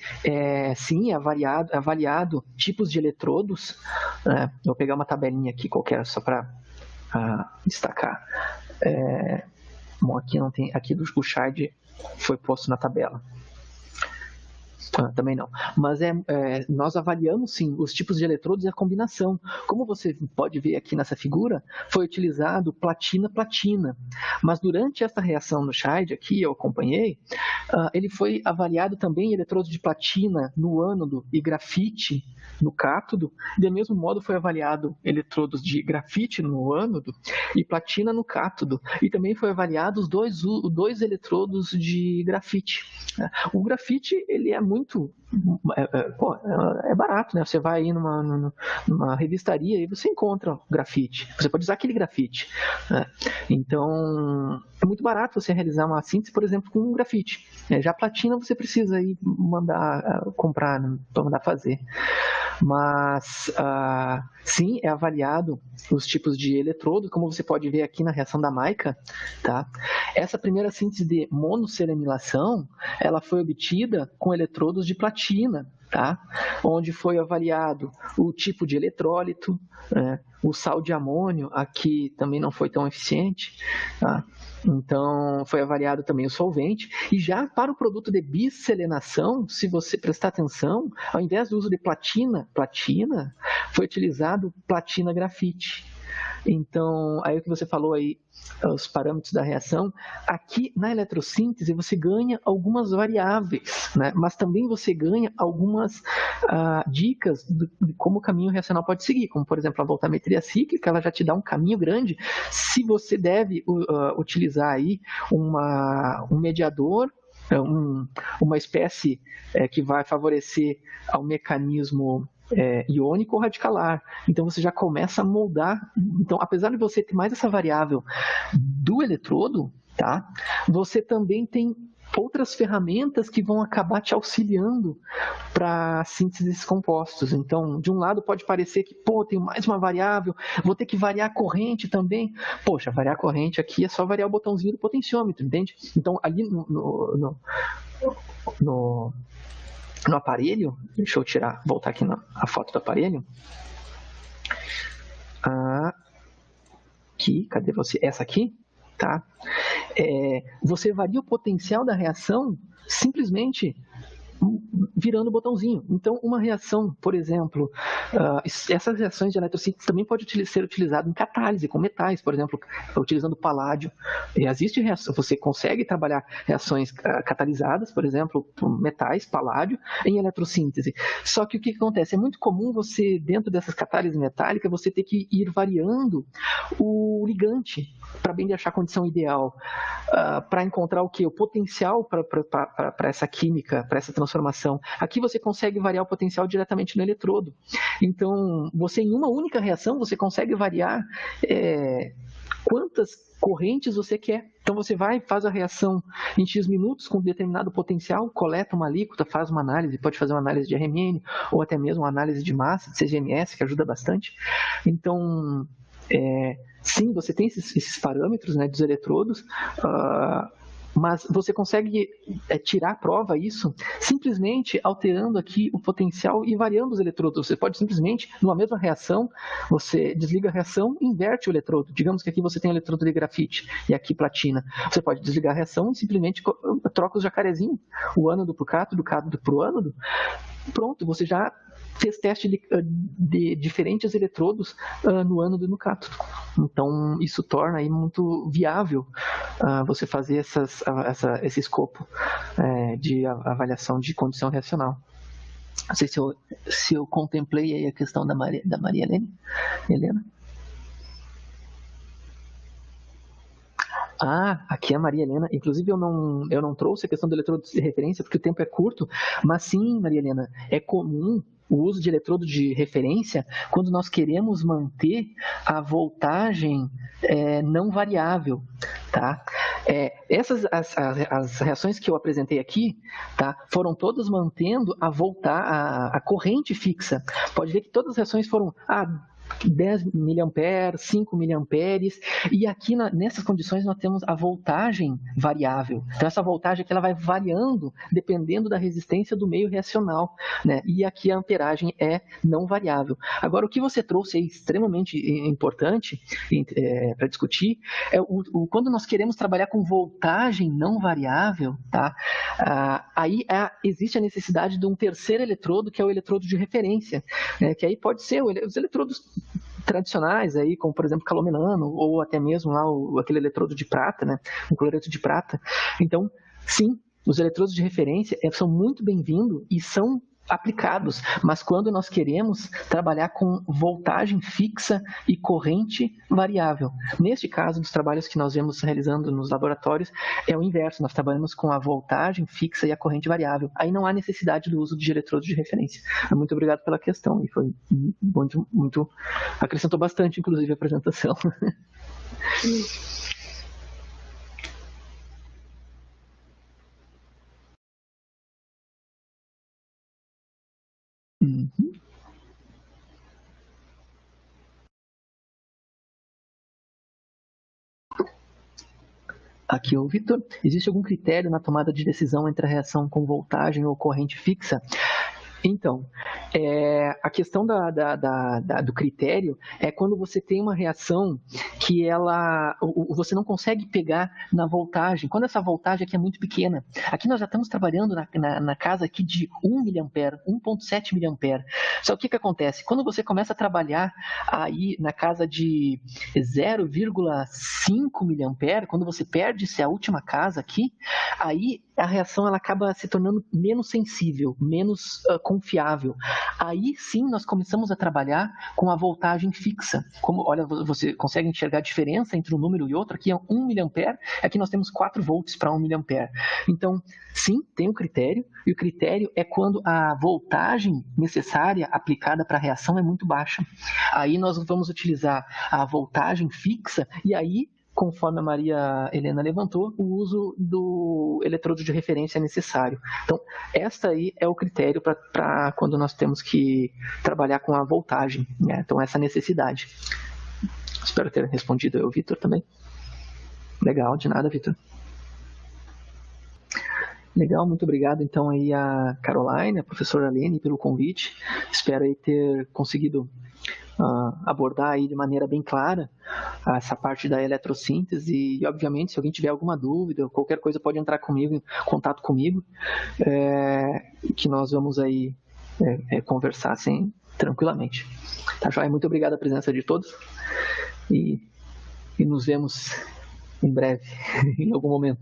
Sim, é avaliado tipos de eletrodos. Vou pegar uma tabelinha aqui qualquer só para destacar. Bom, aqui não tem. Aqui do Bouchard foi posto na tabela. Também não. Mas nós avaliamos, sim, os tipos de eletrodos e a combinação. Como você pode ver aqui nessa figura, foi utilizado platina-platina. Mas durante essa reação no Scheid, aqui eu acompanhei, ele foi avaliado também eletrodos de platina no ânodo e grafite no cátodo. Do mesmo modo, foi avaliado eletrodos de grafite no ânodo e platina no cátodo. E também foi avaliado os dois eletrodos de grafite. O grafite, ele é muito barato, né? Você vai aí numa revistaria e você encontra grafite. Você pode usar aquele grafite, né? Então, é muito barato você realizar uma síntese, por exemplo, com um grafite. Já a platina você precisa aí mandar comprar, para mandar fazer. Mas, sim, é avaliado os tipos de eletrodo, como você pode ver aqui na reação da Maika, tá? Essa primeira síntese de monoceramilação, ela foi obtida com eletrodos de platina, tá? Onde foi avaliado o tipo de eletrólito, o sal de amônio, aqui também não foi tão eficiente, tá? Então, foi avaliado também o solvente. E já para o produto de biselenação, se você prestar atenção, ao invés do uso de platina, foi utilizado platina grafite. Então, aí o que você falou aí, os parâmetros da reação, aqui na eletrossíntese você ganha algumas variáveis, né? Mas também você ganha algumas dicas de como o caminho reacional pode seguir, como por exemplo a voltametria cíclica, ela já te dá um caminho grande, se você deve utilizar aí um mediador, uma espécie que vai favorecer ao mecanismo iônico ou radicalar. Então você já começa a moldar. Então, apesar de você ter mais essa variável do eletrodo, tá? Você também tem outras ferramentas que vão acabar te auxiliando para a síntese desses compostos. Então, de um lado pode parecer que, tem mais uma variável, vou ter que variar a corrente também. Poxa, variar a corrente aqui é só variar o botãozinho do potenciômetro, entende? Então, ali no aparelho, deixa eu voltar aqui na foto do aparelho. Aqui, cadê você? Essa aqui, tá? Você varia o potencial da reação simplesmente virando o botãozinho. Então, uma reação, por exemplo, essas reações de eletrossíntese também podem ser utilizadas em catálise com metais, por exemplo, utilizando paládio. Existe reação, você consegue trabalhar reações catalisadas, por exemplo, por metais, paládio, em eletrossíntese. Só que o que acontece? É muito comum você, dentro dessas catálises metálicas, você ter que ir variando o ligante para bem de achar a condição ideal, para encontrar o quê? O potencial para essa química, para essa transformação transformação. Aqui você consegue variar o potencial diretamente no eletrodo. Então, você em uma única reação, você consegue variar quantas correntes você quer. Então você vai, faz a reação em X minutos com determinado potencial, coleta uma alíquota, faz uma análise, pode fazer uma análise de RMN ou até mesmo uma análise de massa, de CGMS, que ajuda bastante. Então, sim, você tem esses parâmetros, né, dos eletrodos, mas você consegue tirar a prova isso simplesmente alterando aqui o potencial e variando os eletrodos. Você pode simplesmente, numa mesma reação, você desliga a reação e inverte o eletrodo. Digamos que aqui você tem o eletrodo de grafite e aqui platina. Você pode desligar a reação e simplesmente troca os jacarezinhos, o ânodo para o cátodo, do cátodo para o ânodo. Pronto, você já fez teste de diferentes eletrodos no ânodo e no cátodo. Então, isso torna aí muito viável você fazer esse escopo de avaliação de condição reacional. Não sei se eu contemplei aí a questão da Maria Helena. Aqui é a Maria Helena. Inclusive, eu não trouxe a questão do eletrodo de referência, porque o tempo é curto, mas sim, Maria Helena, é comum o uso de eletrodo de referência quando nós queremos manter a voltagem não variável, tá? As reações que eu apresentei aqui, tá, foram todas mantendo a corrente fixa. Pode ver que todas as reações foram 10 mA, 5 mA, e aqui nessas condições nós temos a voltagem variável. Então essa voltagem aqui ela vai variando dependendo da resistência do meio reacional, né? E aqui a amperagem é não variável. Agora o que você trouxe é extremamente importante para discutir é quando nós queremos trabalhar com voltagem não variável, tá? Aí existe a necessidade de um terceiro eletrodo, que é o eletrodo de referência, né? Que aí pode ser os eletrodos tradicionais, aí, como por exemplo calomelano, ou até mesmo lá aquele eletrodo de prata, né? Um cloreto de prata. Então, sim, os eletrodos de referência são muito bem-vindos e são aplicados, mas quando nós queremos trabalhar com voltagem fixa e corrente variável. Neste caso, dos trabalhos que nós vemos realizando nos laboratórios, é o inverso, nós trabalhamos com a voltagem fixa e a corrente variável. Aí não há necessidade do uso de eletrodos de referência. Muito obrigado pela questão, e foi muito acrescentou bastante, inclusive, a apresentação. Aqui é o Vitor. Existe algum critério na tomada de decisão entre a reação com voltagem ou corrente fixa? Então, a questão do critério é quando você tem uma reação que você não consegue pegar na voltagem, quando essa voltagem aqui é muito pequena. Aqui nós já estamos trabalhando na casa aqui de 1 mA, 1,7 mA. Só que o que acontece? Quando você começa a trabalhar aí na casa de 0,5 mA, quando você perde a última casa aqui, aí a reação ela acaba se tornando menos sensível, menos confiável. Aí sim nós começamos a trabalhar com a voltagem fixa. Como, olha, você consegue enxergar a diferença entre um número e outro? Aqui é 1 mA, aqui nós temos 4 volts para 1 mA. Então, sim, tem um critério, e o critério é quando a voltagem necessária aplicada para a reação é muito baixa. Aí nós vamos utilizar a voltagem fixa, e aí, conforme a Maria Helena levantou, o uso do eletrodo de referência é necessário. Então, esta aí é o critério para quando nós temos que trabalhar com a voltagem, né? Então, essa necessidade. Espero ter respondido eu, Vitor, também. Legal, de nada, Vitor. Legal, muito obrigado então aí a Caroline, a professora Aline pelo convite. Espero aí ter conseguido abordar aí de maneira bem clara essa parte da eletrossíntese e, obviamente, se alguém tiver alguma dúvida, qualquer coisa pode entrar comigo, em contato comigo, que nós vamos aí conversar assim, tranquilamente. Tá, joia? Muito obrigado a presença de todos e nos vemos em breve, em algum momento.